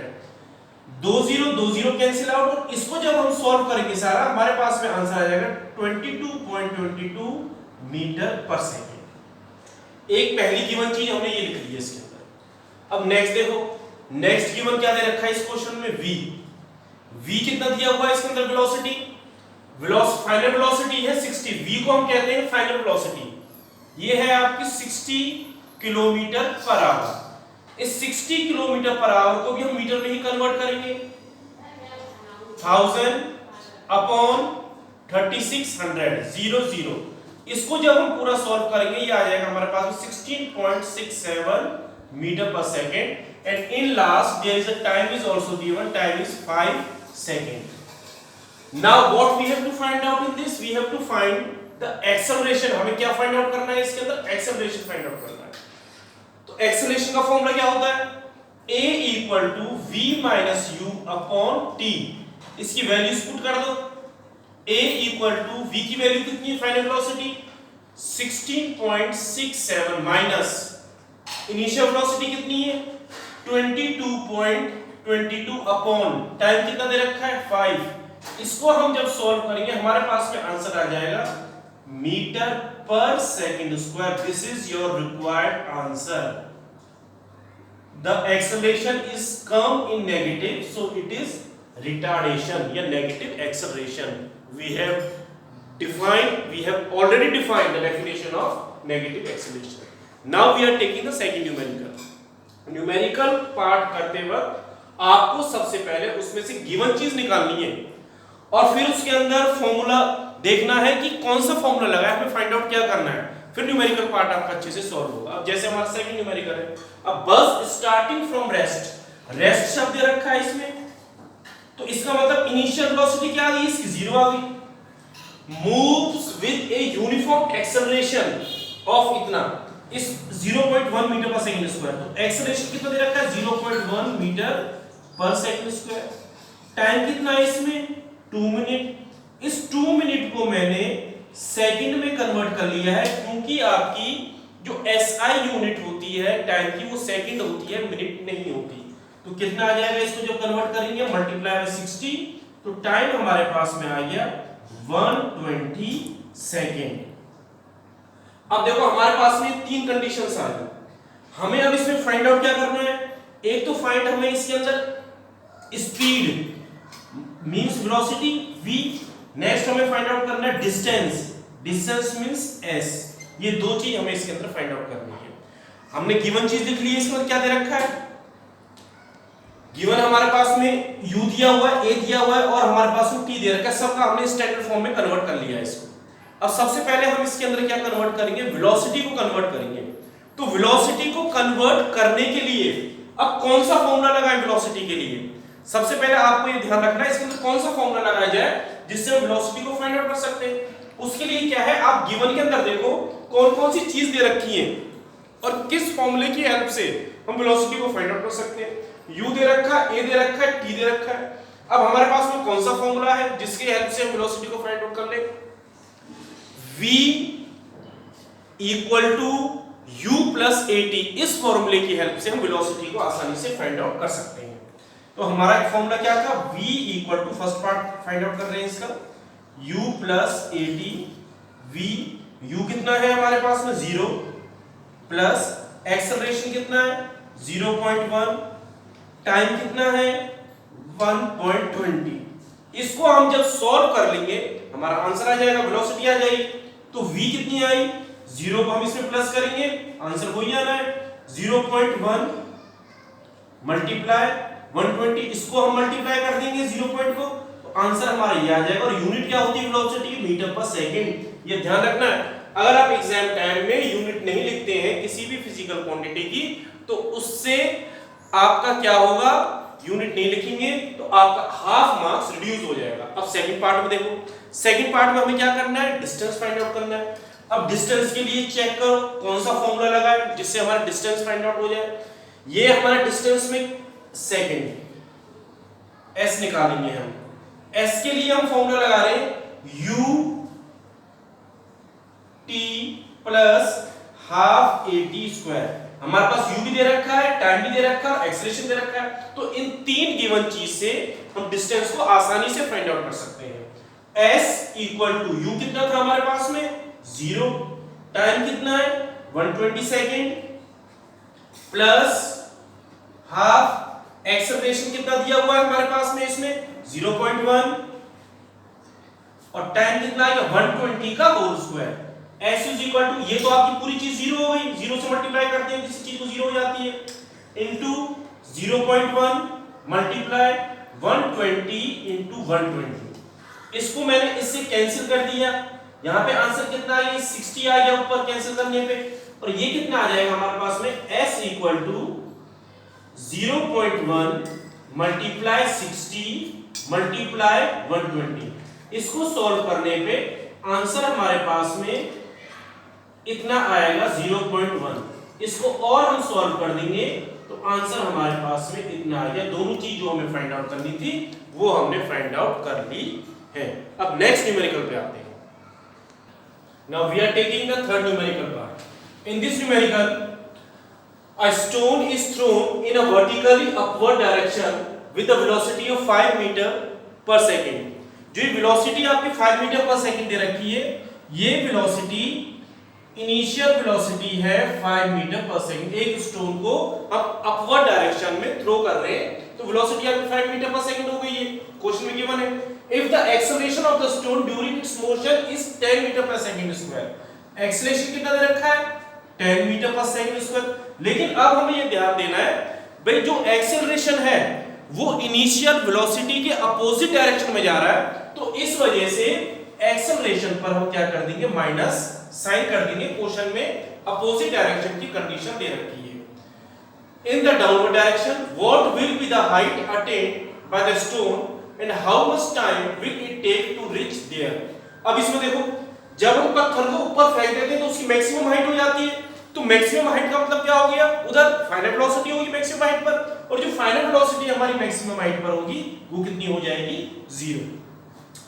20 कैंसिल आउट, और इसको जब हम सॉल्व करेंगे सारा, हमारे पास में आंसर आ जाएगा 22.22 मीटर पर सेकंड। एक पहली गिवन चीज हमने ये लिख ली है इसके अंदर। अब नेक्स्ट देखो, नेक्स्ट गिवन क्या दे रखा है इस क्वेश्चन में? v कितना दिया हुआ है इसके अंदर? वेलोसिटी, फाइनल वेलोसिटी है 60, v को हम कहते हैं फाइनल वेलोसिटी। ये है आपकी 60 किलोमीटर पर आवर। इस 60 किलोमीटर पर आवर को भी हम मीटर में ही कन्वर्ट करेंगे। 1000 अपॉन 3600 इसको जब हम पूरा सॉल्व करेंगे, ये आ जाएगा हमारे पास 16.67 metre per second. And in last there is a time is also given, time is 5 second. Now what we have to find out in this? We have to find the acceleration। हमें क्या find out करना है इसके अंदर? Acceleration find out करना है। तो acceleration का फॉर्मूला क्या होता है? a equal to v minus U upon t। इसकी वैल्यूज पुट कर दो। a इक्वल टू v की वैल्यू कितनी है? Final velocity 16.67 minus initial velocity कितनी है? 22.22 अपॉन टाइम कितना दे रखा है? 5। इसको हम जब सॉल्व करेंगे, हमारे पास में आंसर आ जाएगा metre per second square. This is your required answer. The acceleration is come in negative, so it is retardation या negative acceleration. We have already defined the definition of negative acceleration. Now we are taking the second numerical. Numerical part करते वक्त आपको सबसे पहले उसमें से given चीज निकालनी है, और फिर उसके अंदर फॉर्मूला देखना है कि कौन सा फॉर्मूला लगा है, हमें फाइंड आउट क्या करना है, फिर न्यूमेरिकल पार्ट आपका अच्छे से सॉल्व होगा। अब जैसे हमारा सेकंड न्यूमेरिकल है, अब बस स्टार्टिंग फ्रॉम रेस्ट, रेस्ट शब्द दे रखा है इसमें, तो इसका मतलब इनिशियल वेलोसिटी क्या आ गई? इसकी 0 आ गई। Moves with a uniform acceleration of इतना, इस 0.1 मीटर पर सेकंड स्क्वायर। तो एक्सेलरेशन कितना दे रखा है? 0.1 metre per second square. Time कितना है इसमें? 2 मिनट। इस 2 मिनट को मैंने सेकंड में कन्वर्ट कर लिया है, क्योंकि आपकी जो एसआई यूनिट होती है टाइम की, वो सेकंड होती है, मिनट नहीं होती। तो कितना आ जाएगा इसको जब कन्वर्ट करेंगे? मल्टीप्लाई बाय 60, तो टाइम हमारे पास में आ गया 120 सेकेंड। अब देखो हमारे पास में 3 कंडीशंस आ गई, हमें अब इसमें फाइंड आउट क्या करना है? एक तो फाइंड हमें इसके अंदर speed means velocity v, next हमें फाइंड आउट करना है डिस्टेंस, डिस्टेंस मींस s। ये दो चीज हमें इसके अंदर फाइंड आउट करनी है। हमने गिवन चीज लिख ली है, इसमें क्या दे रखा है? गिवन हमारे पास में u दिया हुआ है, a दिया हुआ है, और हमारे पास में t दे रखा है। सबका हमने स्टैंडर्ड फॉर्म में कन्वर्ट कर लिया है इसको। अब सबसे पहले हम इसके अंदर क्या कन्वर्ट करेंगे? वेलोसिटी को कन्वर्ट करेंगे। तो वेलोसिटी को कन्वर्ट करने के लिए अब कौन सा फॉर्मूला लगाएं वेलोसिटी के लिए? सबसे पहले आपको ये ध्यान रखना है इसके अंदर कौन सा फॉर्मूला लगाया जाए जिससे हम वेलोसिटी को फाइंड आउट कर सकते हैं। उसके लिए क्या है, आप गिवन के अंदर देखो कौन कौन सी चीज दे रखी है और किस फॉर्मूले की हेल्प से हम वेलोसिटी को फाइंड आउट कर सकते हैं। u दे रखा है, a दे रखा है, t दे रखा है। अब हमारे पास में कौन सा फॉर्मूला है जिसकी हेल्प से हम वेलोसिटी को फाइंड आउट कर ले? v equal to u plus at, इस फॉर्मूले की हेल्प से हम वेलोसिटी को आसानी से फाइंड आउट कर सकते हैं। तो हमारा एक फॉर्मूला क्या था, v equal to, first part find out कर रहे हैं इसका, u plus at, v, u कितना है हमारे पास में 0, प्लस एक्सेलरेशन कितना है 0.1, टाइम कितना है 1.20। इसको हम जब सॉल्व कर लेंगे हमारा आंसर आ जाएगा, वेलोसिटी आ जाएगी। तो v कितनी आई, 0 को हम इसमें प्लस करेंगे, आंसर वही आना है 0.1 मल्टीप्लाई 120, इसको हम मल्टीप्लाई कर देंगे 0 को, तो आंसर हमारा ये आ जाएगा। और यूनिट क्या होती है वेलोसिटी, मीटर पर सेकंड। ये ध्यान रखना है, अगर आप एग्जाम टाइम में यूनिट नहीं लिखते हैं किसी भी फिजिकल क्वांटिटी की, तो उससे आपका क्या होगा, यूनिट नहीं लिखेंगे तो आपका हाफ मार्क्स रिड्यूस हो जाएगा। अब सेकंड पार्ट में देखो, सेकंड पार्ट में हमें क्या करना है, डिस्टेंस फाइंड आउट करना है। अब डिस्टेंस के लिए चेक करो कौन सा फॉर्मूला लगा है जिससे हमारा डिस्टेंस फाइंड आउट हो जाए। ये हमारा डिस्टेंस में सेकंड, s निकालेंगे हम। s के लिए हम फॉर्मूला लगा रहे हैं u t plus half at square. हमारे पास u भी दे रखा है, टाइम भी दे रखा है, एक्सेलरेशन दे रखा है, तो इन तीन गिवन चीज से हम डिस्टेंस को आसानी से फाइंड आउट कर सकते हैं। s इक्वल टू u कितना था हमारे पास में 0, टाइम कितना है 120 सेकेंड, प्लस हाफ एक्सेलरेशन कितना दिया हुआ है हमारे पास में इसमें 0.1, और टाइम कितना है 120 का whole square. s is equal to, ये तो आपकी पूरी चीज 0 हो गई, 0 से मल्टीप्लाई करते हैं किसी चीज को 0 हो जाती है, इनटू 0.1 मल्टीप्लाई 120 इनटू 120। इसको मैंने इससे कैंसिल कर दिया, यहां पे आंसर कितना है 60 आ गया ऊपर कैंसिल करने पे, और ये कितना आ जाएगा हमारे पास में s equal to 0.1 multiply 60 multiply 120। इसको सॉल्व करने पे आंसर हमारे पास में इतना आएगा 0.1। इसको और हम सॉल्व कर देंगे तो आंसर हमारे पास में इतना आ गया। दोनों चीज जो हमें फाइंड आउट करनी थी वो हमने फाइंड आउट कर ली है। अब नेक्स्ट न्यूमेरिकल पे आते हैं। Now we are taking the third numerical part. In this numerical, a stone is thrown in a vertically upward direction with a velocity of 5 meter per second. जो velocity आपकी 5 meter per second दे रखी है, ये velocity initial velocity है 5 metre per second. एक stone को हम upward direction में थ्रो कर रहे हैं तो वेलोसिटी आपकी 5 मीटर पर सेकंड हो गई है। क्वेश्चन में गिवन है if the acceleration of the stone during its motion is 10 metre per second square. Acceleration कितना दे रखा है 10 मीटर पर सेकंड स्क्वायर। लेकिन अब हमें ये ध्यान देना है भाई जो एक्सेलरेशन है वो इनिशियल वेलोसिटी के अपोजिट डायरेक्शन में जा रहा है, तो इस वजह से एक्सेलरेशन पर हम क्या कर देंगे माइनस साइन कर देंगे। क्वेश्चन में अपोजिट डायरेक्शन की कंडीशन दे रखी है। In the downward direction what will be the height attained by the stone and how much time will it take to reach there. अब इसमें देखो जब हम पत्थर को ऊपर फेंक देते हैं तो उसकी मैक्सिमम हाइट हो जाती है, तो मैक्सिमम हाइट का मतलब क्या हो गया, उधर फाइनल वेलोसिटी होगी मैक्सिमम हाइट पर, और जो फाइनल वेलोसिटी हमारी मैक्सिमम हाइट पर होगी वो कितनी हो जाएगी 0।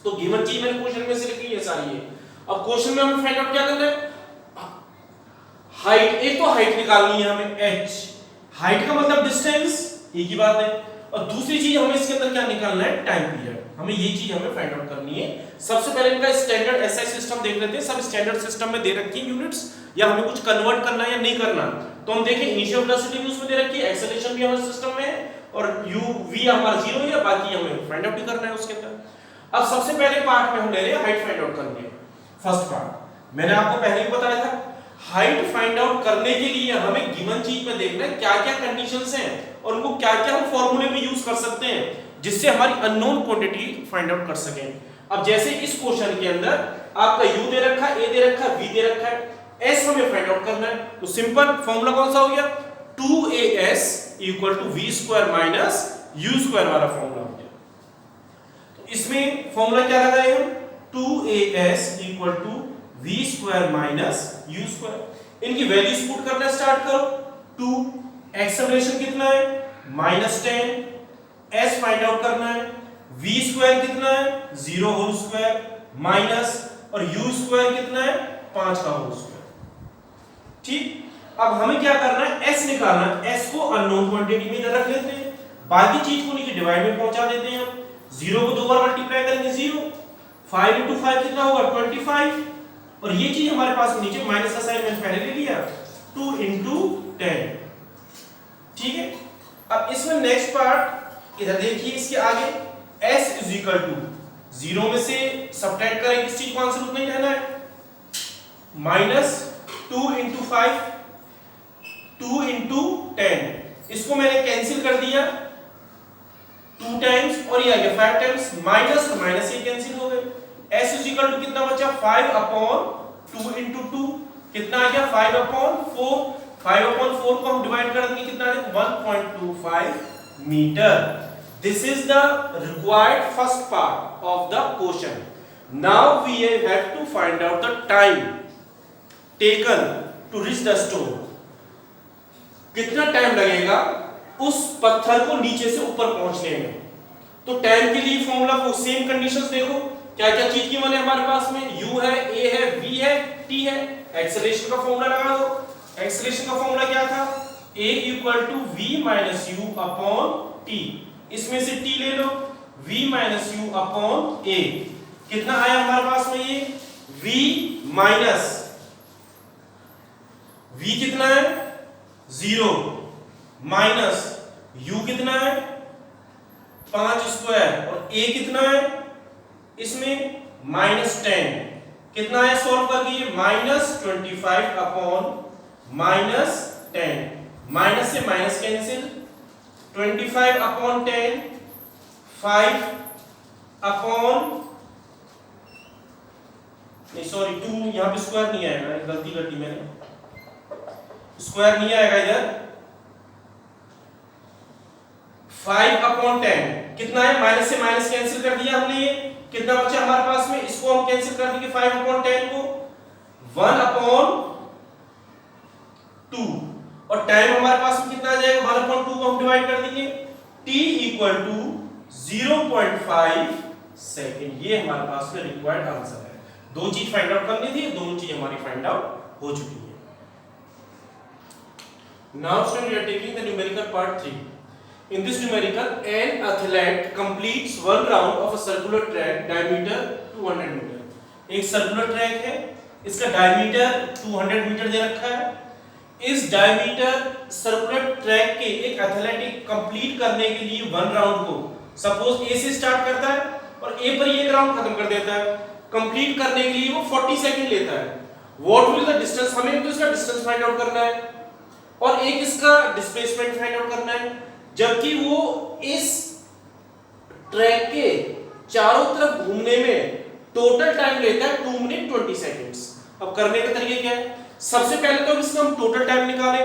तो गिवन चीज मैंने क्वेश्चन में से लिखी है सारी है। अब क्वेश्चन में हमें फाइंड आउट क्या करना है, हाइट। एक तो हाइट निकालनी है हमें h, हाइट का मतलब डिस्टेंस, एक ही बात है। और दूसरी चीज हमें इसके अंदर क्या निकालना है टाइम पीरियड। हमें ये चीज हमें फाइंड आउट करनी है। सबसे पहले इनका स्टैंडर्ड एसआई सिस्टम देख लेते हैं। सब स्टैंडर्ड सिस्टम में दे रखी है यूनिट्स, या हमें कुछ कन्वर्ट करना है या नहीं करना। तो हम देखें इनिशियल वेलोसिटी भी उसमें दे रखी है, एक्सेलरेशन भी हमारे सिस्टम में है, और u v हमारा 0 है, बाकी हमें फाइंड आउट ही करना है उसके अंदर। अब सबसे पहले पार्ट में हम ले रहे हैं हाइट फाइंड आउट करनी है। फर्स्ट पार्ट मैंने आपको पहले ही बताया था, हाइट फाइंड आउट करने के लिए हमें गिवन चीज में देखना है क्या क्या कंडीशंस हैं और उनको क्या क्या हम फॉर्मूले में यूज कर सकते हैं जिससे हमारी अननोन क्वांटिटी फाइंड आउट कर सकें। अब जैसे इस क्वेश्चन के अंदर आपका u दे रखा है, a दे रखा है, v दे रखा है, s हमें फाइंड आउट करना है। तो सिंपल फॉर्मूला कौन सा हो गया 2as equal to v square minus u square वाला फॉर्मूला हो गया। तो इसमें फॉर्मूला क्या लगाए हम 2as equal to v square minus u square. इनकी वैल्यूज पुट करना स्टार्ट करो। 2 एक्सेलरेशन कितना है -10, s फाइंड आउट करना है, v स्क्वायर कितना है 0 होल स्क्वायर माइनस, और u स्क्वायर कितना है 5 का होल स्क्वायर। ठीक, अब हमें क्या करना है, s निकालना है। s को अननोन क्वांटिटी में इधर रख लेते हैं, बाकी चीज को नीचे डिवाइड में पहुंचा देते हैं हम। 0 को 2 बार मल्टीप्लाई करेंगे 0, 5 into 5 कितना होगा 25, और ये चीज हमारे पास नीचे माइनस का साइन मैंने पहले ले लिया, 2 into 10। ठीक है, अब इसमें नेक्स्ट पार्ट इधर देखिए, इसके आगे s is equal to 0 में से सब्ट्रैक्ट करें किस चीज को आंसर उतना ही रहना है, माइनस 2 into 5, 2 into 10। इसको मैंने कैंसिल कर दिया 2 टाइम्स, और ये आ गया 5 टाइम्स, माइनस और माइनस ये कैंसिल हो गए। s is equal to कितना बचा, 5/2 into 2 कितना आ गया 5/4। 5/4 को हम डिवाइड कर देंगे कितना आ गया 1.25 metre. This is the required first part of the question. Now we have to find out the time taken to reach the stone. कितना टाइम लगेगा उस पत्थर को नीचे से ऊपर पहुंचने में। तो टाइम के लिए फॉर्मूला को सेम कंडीशंस देखो, क्या क्या चीज की मान है हमारे पास में, u है, a है, v है, t है। एक्सेलरेशन का फॉर्मूला लगा दो। एक्सेलरेशन का फॉर्मूला क्या था, a equal to v minus u upon t। इसमें से t ले लो, v minus u upon a। कितना आया हमारे पास में, ये v माइनस v कितना है 0 माइनस u कितना है 5 स्क्वायर, और a कितना है इसमें -10। कितना है सॉल्व करके, -25 अपॉन -10। माइनस से माइनस कैंसिल, 25 अपॉन 10, 5 अपॉन नहीं सॉरी 2, यहां पे स्क्वायर नहीं आएगा, गलती कर दी मैंने, स्क्वायर नहीं आएगा इधर। 5 अपॉन 10 कितना है, माइनस से माइनस कैंसिल कर दिया हमने, ये कितना बचा हमारे पास में, इसको हम कैंसिल कर देंगे 5 अपॉन 10 को, 1 अपॉन 2, और टाइम हमारे पास में कितना आ जाएगा 1 अपॉन 2 को हम डिवाइड कर देंगे, t इक्वल टू 0.5 सेकंड। ये हमारे पास में रिक्वायर्ड आंसर है। दो चीज फाइंड आउट करनी थी, दोनों चीज हमारी फाइंड आउट हो चुकी है। Now students, we are taking the numerical part 3. In this numerical, an athlete completes one round of a circular track diameter 200 meter. एक सर्कुलर ट्रैक है, इसका डायमीटर 200 मीटर दे रखा है। इस डायमीटर सर्कुलर ट्रैक के एक एथलेटिक कंप्लीट करने के लिए वन राउंड को सपोज ए से स्टार्ट करता है और ए पर ये राउंड खत्म कर देता है। कंप्लीट करने के लिए वो 40 सेकंड लेता है। व्हाट विल द डिस्टेंस, हमें तो इसका डिस्टेंस फाइंड आउट करना है और एक इसका डिस्प्लेसमेंट फाइंड आउट करना है, जबकि वो इस ट्रैक के चारों तरफ घूमने में टोटल टाइम लेता है 2 मिनट 20 सेकंड्स। अब करने का तरीका क्या है, सबसे पहले तो इसका हम टोटल टाइम निकालें।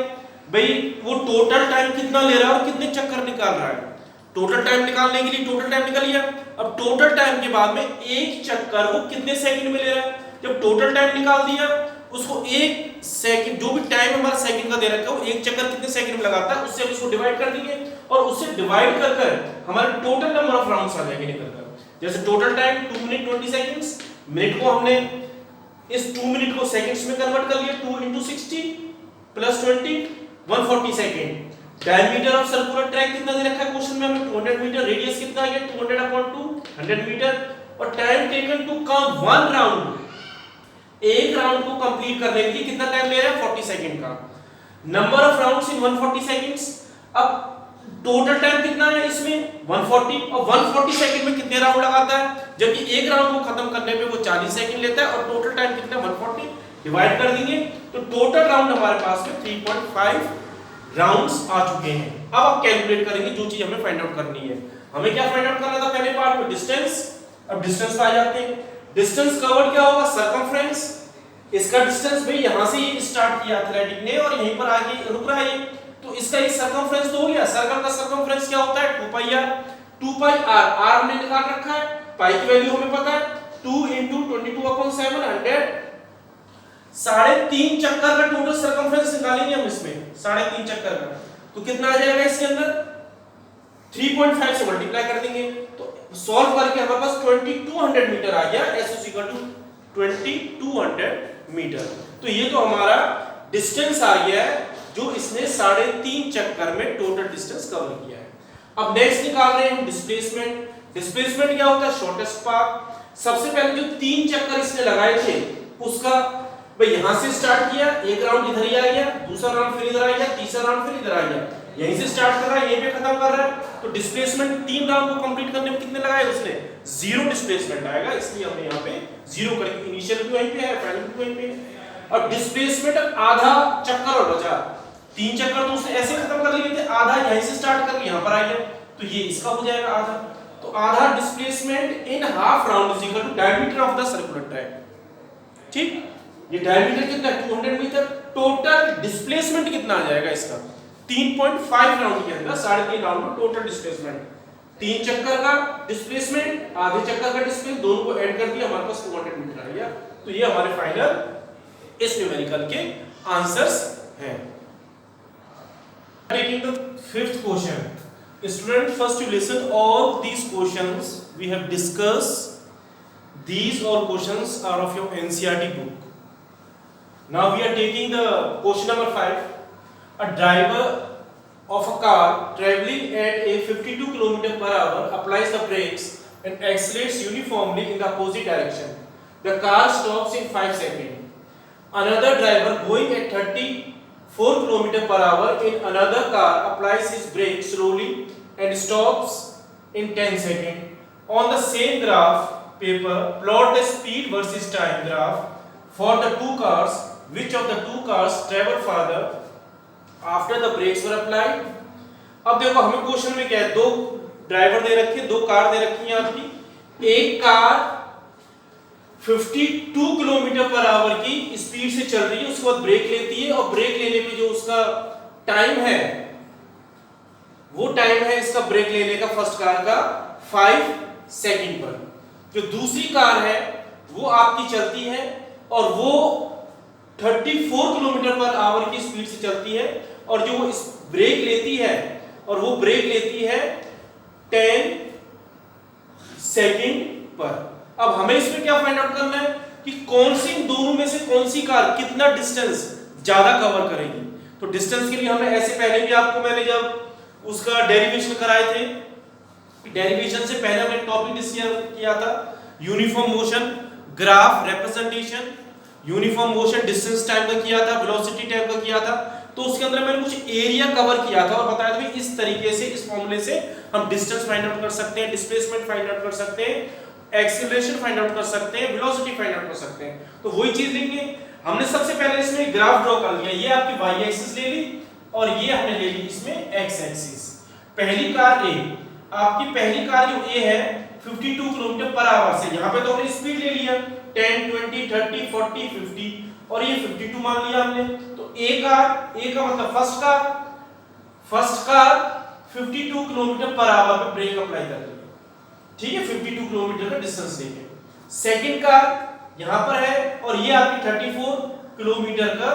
भाई वो टोटल टाइम कितना ले रहा है और कितने चक्कर निकाल रहा है। टोटल टाइम निकालने के लिए टोटल टाइम निकाल लिया। अब टोटल टाइम के बाद में एक चक्कर वो कितने सेकंड में ले रहा है। जब टोटल टाइम निकाल दिया उसको एक सेकंड, जो भी टाइम हमारा सेकंड का दे रखा है वो एक चक्कर कितने सेकंड में लगाता है उससे हम उसको डिवाइड कर देंगे और उससे डिवाइड कर कर हमारे टोटल नंबर ऑफ राउंड्स आ जाएंगे निकल कर। जैसे total time 2 minute 20 seconds, minute को हमने इस 2 मिनट को सेकंड्स में कन्वर्ट कर लिया, 2 into 60 plus 20 140 second. Diameter of circular track कितना दे रखा है क्वेश्चन में हमें 200 मीटर, रेडियस कितना आ गया 200/2 100 मीटर और time taken to come one round, एक राउंड को कंप्लीट करने के लिए कितना टाइम ले रहा है 40 सेकंड का। Number of rounds in 140 seconds. अब टोटल टाइम कितना है इसमें 140 और 140 सेकंड में कितने राउंड लगाता है, जबकि एक राउंड को खत्म करने पे वो 40 सेकंड लेता है और टोटल टाइम कितना 140 डिवाइड कर देंगे तो टोटल राउंड हमारे पास में 3.5 राउंड्स आ चुके हैं। अब आप कैलकुलेट करेंगे जो चीज हमें फाइंड आउट करनी है। हमें क्या फाइंड आउट करना था पहले पार्ट में, डिस्टेंस। अब डिस्टेंस पे आ जाते हैं। डिस्टेंस कवर्ड क्या होगा, सर्कमफ्रेंस। इसका डिस्टेंस भाई यहां से ये स्टार्ट किया एथलेटिक ने और यहीं पर आगे रुक रहा है, तो इसका ये सर्कमफ्रेंस तो हो गया। सर्कल का सर्कमफ्रेंस क्या होता है 2 पाई r। 2 पाई r, r हमने निकाल रखा है, पाई की वैल्यू हमें पता है 2 into 22/700, 3.5 चक्कर का टोटल सर्कमफ्रेंस निकालेंगे हम इसमें, 3.5 चक्कर का, तो कितना आ जाएगा इसके अंदर 3.5 से मल्टीप्लाई कर देंगे तो सॉल्व करके हमारे पास 2200 मीटर आ गया। s = 2200 metre. तो ये तो हमारा डिस्टेंस आ गया है जो इसने 3.5 चक्कर में टोटल डिस्टेंस कवर किया है। अब नेक्स्ट निकाल रहे हैं हम डिस्प्लेसमेंट। डिस्प्लेसमेंट क्या होता है? Shortest path. सबसे पहले जो 3 चक्कर इसने लगाए थे उसका भाई यहां से स्टार्ट किया, एक राउंड इधर ही आ गया, दूसरा राउंड फिर इधर आ गया, तीसरा राउंड फिर इधर आ गया, यहीं से स्टार्ट कर रहा है, यहीं पे खत्म कर रहा है। तो डिस्प्लेसमेंट 3 राउंड को कंप्लीट करने में कितने लगाए उसने? 0 डिस्प्लेसमेंट आएगा, इसलिए हमने यहां पे 0 करके इनिशियल भी वहीं पे है, फाइनल भी वहीं पे है। और डिस्प्लेसमेंट आधा चक्कर और बचा। 3 चक्कर तो उसने ऐसे खत्म कर लिए थे, आधा यहीं से स्टार्ट करके यहां पर आ गया, तो ये इसका हो जाएगा आधा। तो आधा displacement in half round is equal to diameter of the circular track. ठीक, ये डायमीटर कितना है? 200 मीटर। टोटल डिस्प्लेसमेंट कितना आ जाएगा इसका? 3.5 राउंड के अंदर 3.5 राउंड में टोटल डिस्प्लेसमेंट। 3 चक्कर का डिस्प्लेसमेंट, आधे चक्कर का डिस्प्लेसमेंट, दोनों को ऐड कर दिया, हमारे पास 200 मीटर आ गया। तो ये हमारे फाइनल इस न्यूमेरिकल के आंसर्स हैं। Taking the 5th question. Student, first you listen all these questions we have discussed. These all questions are of your NCERT book. Now we are taking the question number 5. A driver of a car traveling at a 52 km per hour applies the brakes and accelerates uniformly in the opposite direction. The car stops in 5 seconds. Another driver going at 34 km per hour in another car applies his brakes slowly and stops in 10 seconds. On the same graph paper, plot the speed versus time graph for the two cars. Which of the two cars travel farther after the brakes were applied? अब देखो हमें question में क्या है, 2 driver दे रखे, 2 car दे रखी है आपकी। एक कार 52 किलोमीटर पर आवर की स्पीड से चल रही है, उसके बाद ब्रेक लेती है और ब्रेक लेने पे जो उसका टाइम है वो टाइम है इसका ब्रेक लेने का फर्स्ट कार का 5 सेकंड पर। जो दूसरी कार है वो आपकी चलती है और वो 34 किलोमीटर पर आवर की स्पीड से चलती है और जो वो ब्रेक लेती है और वो ब्रेक लेती है 10 सेकंड पर। अब हमें इसमें क्या फाइंड आउट करना है कि कौन सी दोनों में से कौन सी कार कितना डिस्टेंस ज्यादा कवर करेगी। तो डिस्टेंस के लिए हमें ऐसे पहले भी आपको मैंने जब उसका डेरिवेशन कराए थे, डेरिवेशन से पहले हमने टॉपिक डिस्कस किया था uniform motion, graph representation, uniform motion distance time का किया था, वेलोसिटी टाइम का किया था। तो उसके अंदर मैंने कुछ एरिया कवर किया था और बताया था इस तरीके से, इस फॉर्मूले से हम डिस्टेंस फाइंड आउट कर सकते हैं, डिस्प्लेसमेंट फाइंड आउट कर सकते हैं, एक्सीलरेशन फाइंड आउट कर सकते हैं, वेलोसिटी फाइंड आउट कर सकते हैं। तो वही चीज लेंगे हमने। सबसे पहले इसमें ग्राफ ड्रॉ कर लिया, ये आपकी वाई एक्सिस ले ली और ये हमने ले ली इसमें एक्स एक्सिस। पहली कार ए, आपकी पहली कार जो ए है 52 किलोमीटर पर आवर से, यहां पे तो हमने स्पीड ले लिया 10 20 30 40 50 और ये 52 मान लिया हमने। तो ए कार, ए का मतलब first car 52 kilometre per our पे ब्रेक अप्लाई कर रही है, ठीक है, 52 किलोमीटर का डिस्टेंस लेके। सेकंड कार यहां पर है और ये आपकी 34 किलोमीटर का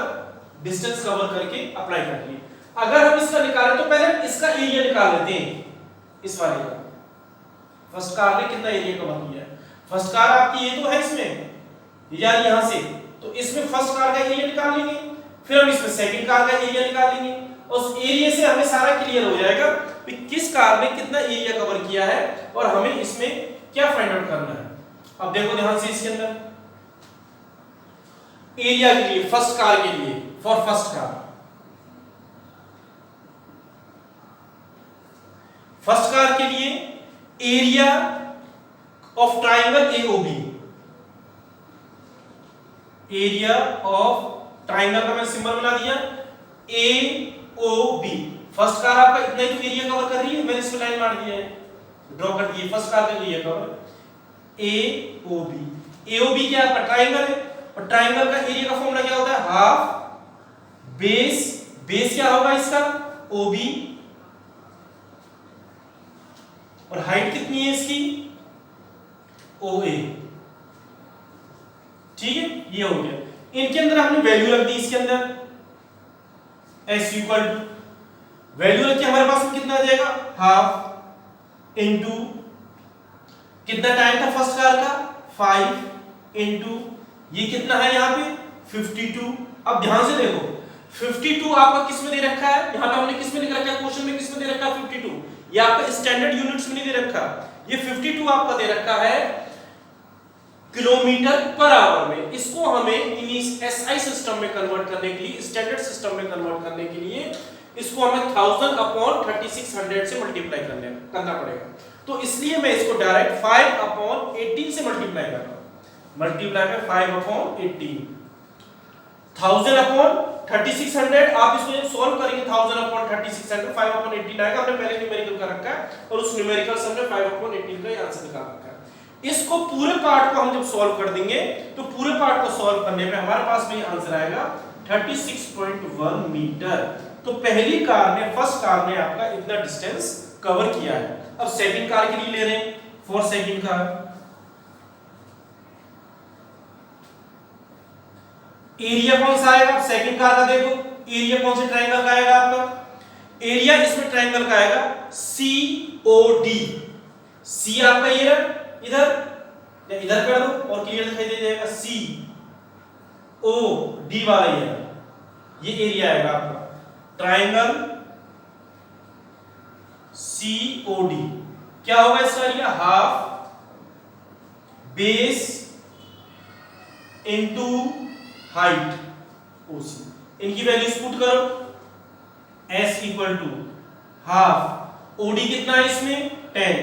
डिस्टेंस कवर करके अप्लाई कर रही है। अगर हम इसका निकालें तो पहले इसका एरिया निकाल लेते हैं, इस वाले का। फर्स्ट कार ने कितना एरिया कवर किया है? फर्स्ट कार आपकी ये तो है इसमें यार यहां से, तो इसमें फर्स्ट कार का एरिया निकाल लेंगे, फिर हम इसमें सेकंड कार का एरिया निकाल लेंगे और उस एरिया से हमें सारा क्लियर हो जाएगा कि किस कार ने कितना एरिया कवर किया है और हमें इसमें क्या फाइंड आउट करना है। अब देखो ध्यान से इसके अंदर एरिया के लिए, फर्स्ट कार के लिए, for first car, first car के लिए area of triangle AOB, area of triangle का मैं सिंबल बना दिया एओबी। फर्स्ट कार आपका इतना ही तो एरिया कवर कर रही है, मैंने इसमें लाइन मार दिया है, ड्रॉ कर दिया। फर्स्ट कार का एरिया कवर एओबी। एओबी क्या आपका ट्राइंगल है और ट्राइंगल का एरिया का फॉर्मूला क्या होता है? हाफ बेस, बेस क्या होगा इसका? ओबी, और हाइट कितनी है इसकी? ओए, ठीक है, ये हो गया। इनके अंदर हमने वैल्यू रख दी, इसके अंदर s इक्वल टू वैल्यू रखी हमारे पास में कितना आ जाएगा? हाफ इनटू कितना टाइम था फर्स्ट कार का? 5 इनटू ये कितना है यहाँ पे 52। अब ध्यान से देखो, 52 आपका किस में दे रखा है, यहाँ पे हमने किस में लिख रखा है, क्वेश्चन में किस में दे रखा है 52, ये आपका स्टैंडर्ड यूनिट्स में नहीं दे रखा, ये 52 आपका दे रखा है किलोमीटर पर आवर में। इसको हमें एसआई सिस्टम में कन्वर्ट करने के लिए, स्टैंडर्ड सिस्टम में कन्वर्ट करने के लिए इसको हमें 1000 अपॉन 3600 से मल्टीप्लाई करना पड़ेगा। तो इसलिए मैं इसको डायरेक्ट 5 अपॉन 18 से मल्टीप्लाई कर रहा हूं। मल्टीप्लाई में 5 अपॉन 18, 1000 अपॉन 3600, आप इसको जब सॉल्व करेंगे 1000 अपॉन 3600 5 अपॉन 18 आएगा। हमने पहले न्यूमेरिकल का रखा है और उस न्यूमेरिकल से हमने 5 अपॉन 18 का आंसर निकाल रखा है। इसको पूरे पार्ट को हम जब सॉल्व कर देंगे तो पूरे पार्ट को सॉल्व करने पे हमारे पास में आंसर आएगा 36.1 मीटर। तो पहली कार ने, फर्स्ट कार ने आपका इतना डिस्टेंस कवर किया है। अब सेकंड कार के लिए ले रहे हैं, फॉर सेकंड कार एरिया कौन सा आएगा, सेकंड कार का देखो एरिया कौन से ट्रायंगल का आएगा आपका, एरिया इसमें ट्रायंगल का आएगा COD। सी आपका ये रहा, इधर कर दो और क्लियर दिखाई दे जाएगा, COD वाला ये एरिया आएगा आपका ट्रायंगल COD। क्या होगा इसका area, half base into height OC। इनकी वैल्यूज पुट करो, S equal to half, OD कितना है इसमें 10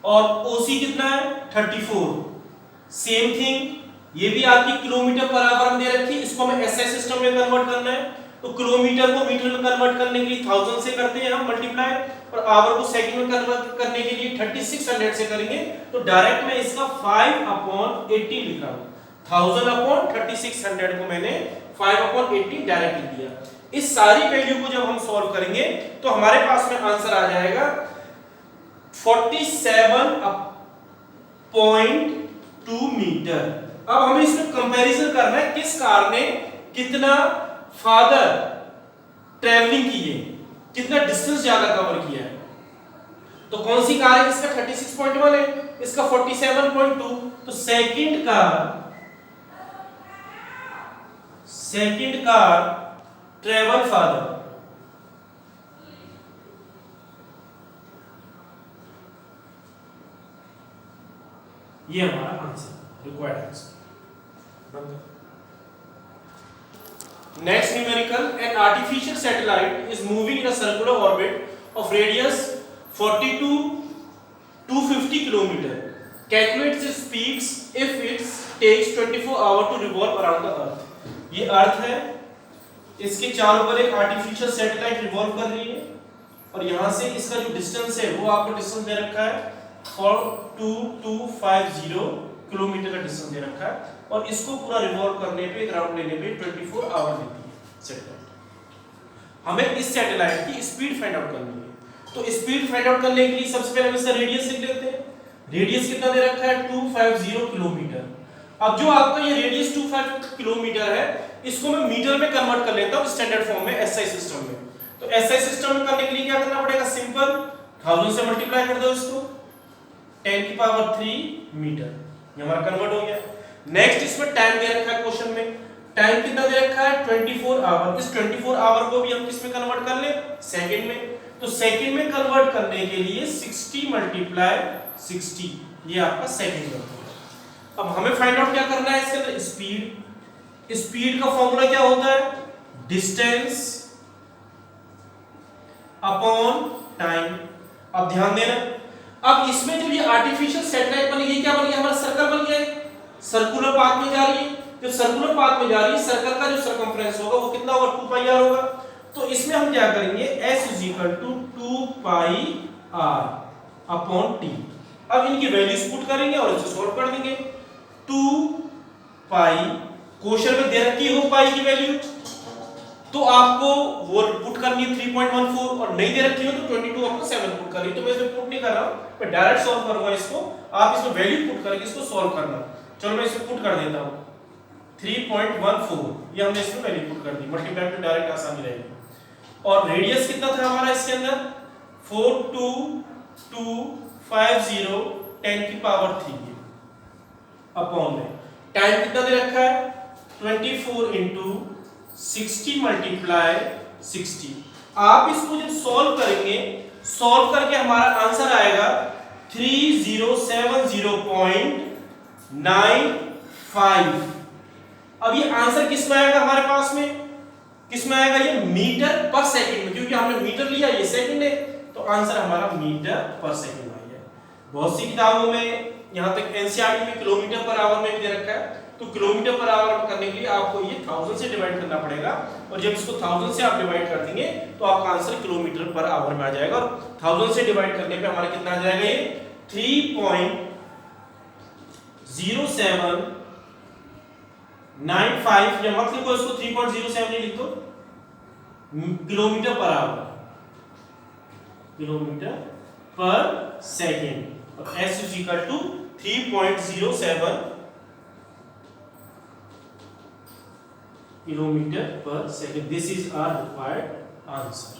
और OC कितना है 34। सेम थिंग ये भी आपकी किलोमीटर पर आवर में दे रखी है, इसको हमें SI सिस्टम में कन्वर्ट करना है। तो किलोमीटर को मीटर में कन्वर्ट करने के लिए 1000 से करते हैं हम मल्टीप्लाई, और आवर को सेकंड में कन्वर्ट करने के लिए 3600 से करेंगे। तो डायरेक्ट मैं इसका 5 अपॉन 80 लिख रहा हूं, 1000 अपॉन 3600 को मैंने 5 अपॉन 80 डायरेक्ट लिख दिया। इस सारी वैल्यू को जब हम सॉल्व करेंगे तो हमारे पास में आंसर आ जाएगा 47.2 मीटर। अब हमें इसमें कंपैरिजन करना है, किस कार ने कितना फादर ट्रैवलिंग की है, कितना डिस्टेंस ज्यादा कवर किया है। तो कौन सी कार है, इसका 36.1 है, इसका 47.2। तो सेकंड कार ट्रैवल फादर, ये हमारा answer, required answer. Next numerical, an artificial satellite is moving in a circular orbit of radius 40 to 250 kilometre. Calculate the speeds if it takes 24 hour to revolve around the earth. ये earth है, इसके चारों पर एक artificial satellite revolve कर रही है और यहां से इसका जो डिस्टेंस है वो आपको डिस्टेंस दे रखा है 4250 किलोमीटर का डिस्टेंस दे रखा है, और इसको पूरा रिवॉल्व करने पे, एक राउंड लेने पे 24 आवर लेती है सैटेलाइट। हमें इस सैटेलाइट की स्पीड फाइंड आउट करनी है। तो स्पीड फाइंड आउट करने के लिए सबसे पहले हम इसका रेडियस लिख लेते हैं। रेडियस कितना दे रखा है 250 किलोमीटर। अब जो आपका ये रेडियस 250 किलोमीटर है, इसको मैं मीटर में कन्वर्ट कर लेता हूं स्टैंडर्ड फॉर्म में, एसआई सिस्टम में। तो एसआई सिस्टम में करने के लिए क्या करना पड़ेगा, सिंपल 1000 से मल्टीप्लाई कर दो इसको, 10 की पावर 3 मीटर, ये हमारा कन्वर्ट हो गया। नेक्स्ट इसमें टाइम दे रखा है क्वेश्चन में, टाइम कितना दे रखा है 24 आवर। इस 24 आवर को भी हम किस में कन्वर्ट कर ले, सेकंड में। तो सेकंड में कन्वर्ट करने के लिए 60 मल्टीप्लाई 60, ये आपका सेकंड में। अब हमें फाइंड आउट क्या करना है इसके अंदर, स्पीड। स्पीड का फॉर्मूला क्या होता है, डिस्टेंस अपॉन टाइम। अब ध्यान देना, अब इसमें जो ये आर्टिफिशियल सैटेलाइट बनी, ये क्या बन गया, हमारा सर्कल बन गया, सर्कुलर पाथ में जा रही है। जो सर्कुलर पाथ में जा रही है, सर्कल का जो सर्कमफ्रेंस होगा वो कितना होगा, 2 पाई r होगा। तो इसमें हम क्या करेंगे, s = 2 पाई r अपॉन t। अब इनकी वैल्यूज पुट करेंगे और इसे सॉल्व कर देंगे। 2 पाई, क्वेश्चन में दे रखी हो पाई की वैल्यू, तो आपको वो पुट करनी है 3.14, और नहीं दे रखी हो तो 22/7 पुट करनी है। तो मैं इसमें पुट नहीं कर रहा हूं, मैं डायरेक्ट सॉल्व करूंगा इसको। आप इसमें वैल्यू पुट करके इसको सॉल्व करना। चलो मैं इसमें पुट कर देता हूं 3.14, ये हमने इसमें वैल्यू पुट कर दी, मल्टीप्लाई में डायरेक्ट आसानी रहेगी। और रेडियस कितना था हमारा इसके अंदर, 42250 10 की पावर 3 अपॉन में टाइम कितना दे रखा है 24 इंटू 60 मल्टीप्लाई 60। आप इसको जब सॉल्व करेंगे, सॉल्व करके हमारा आंसर आएगा 3070.95। अब ये आंसर किस में आएगा हमारे पास में, किस में आएगा, ये मीटर पर सेकंड में, क्योंकि हमने मीटर लिया, ये सेकंड है, तो आंसर हमारा मीटर पर सेकंड में आया। बहुत सी किताबों में, यहां तक एनसीईआरटी में किलोमीटर पर आवर में भी दे रखा है, तो किलोमीटर पर आवर करने के लिए आपको ये 1000 से डिवाइड करना पड़ेगा, और जब इसको 1000 से आप डिवाइड कर देंगे तो आपका आंसर किलोमीटर पर आवर में आ जाएगा। और 1000 से डिवाइड करने पे हमारा कितना आ जाएगा, ये 3.0795, या मत लिखो इसको 3.07 नहीं लिख दो, kilometre per hour, kilometre per second, और s is equal to 3.07 kilometer per second. This is our required answer.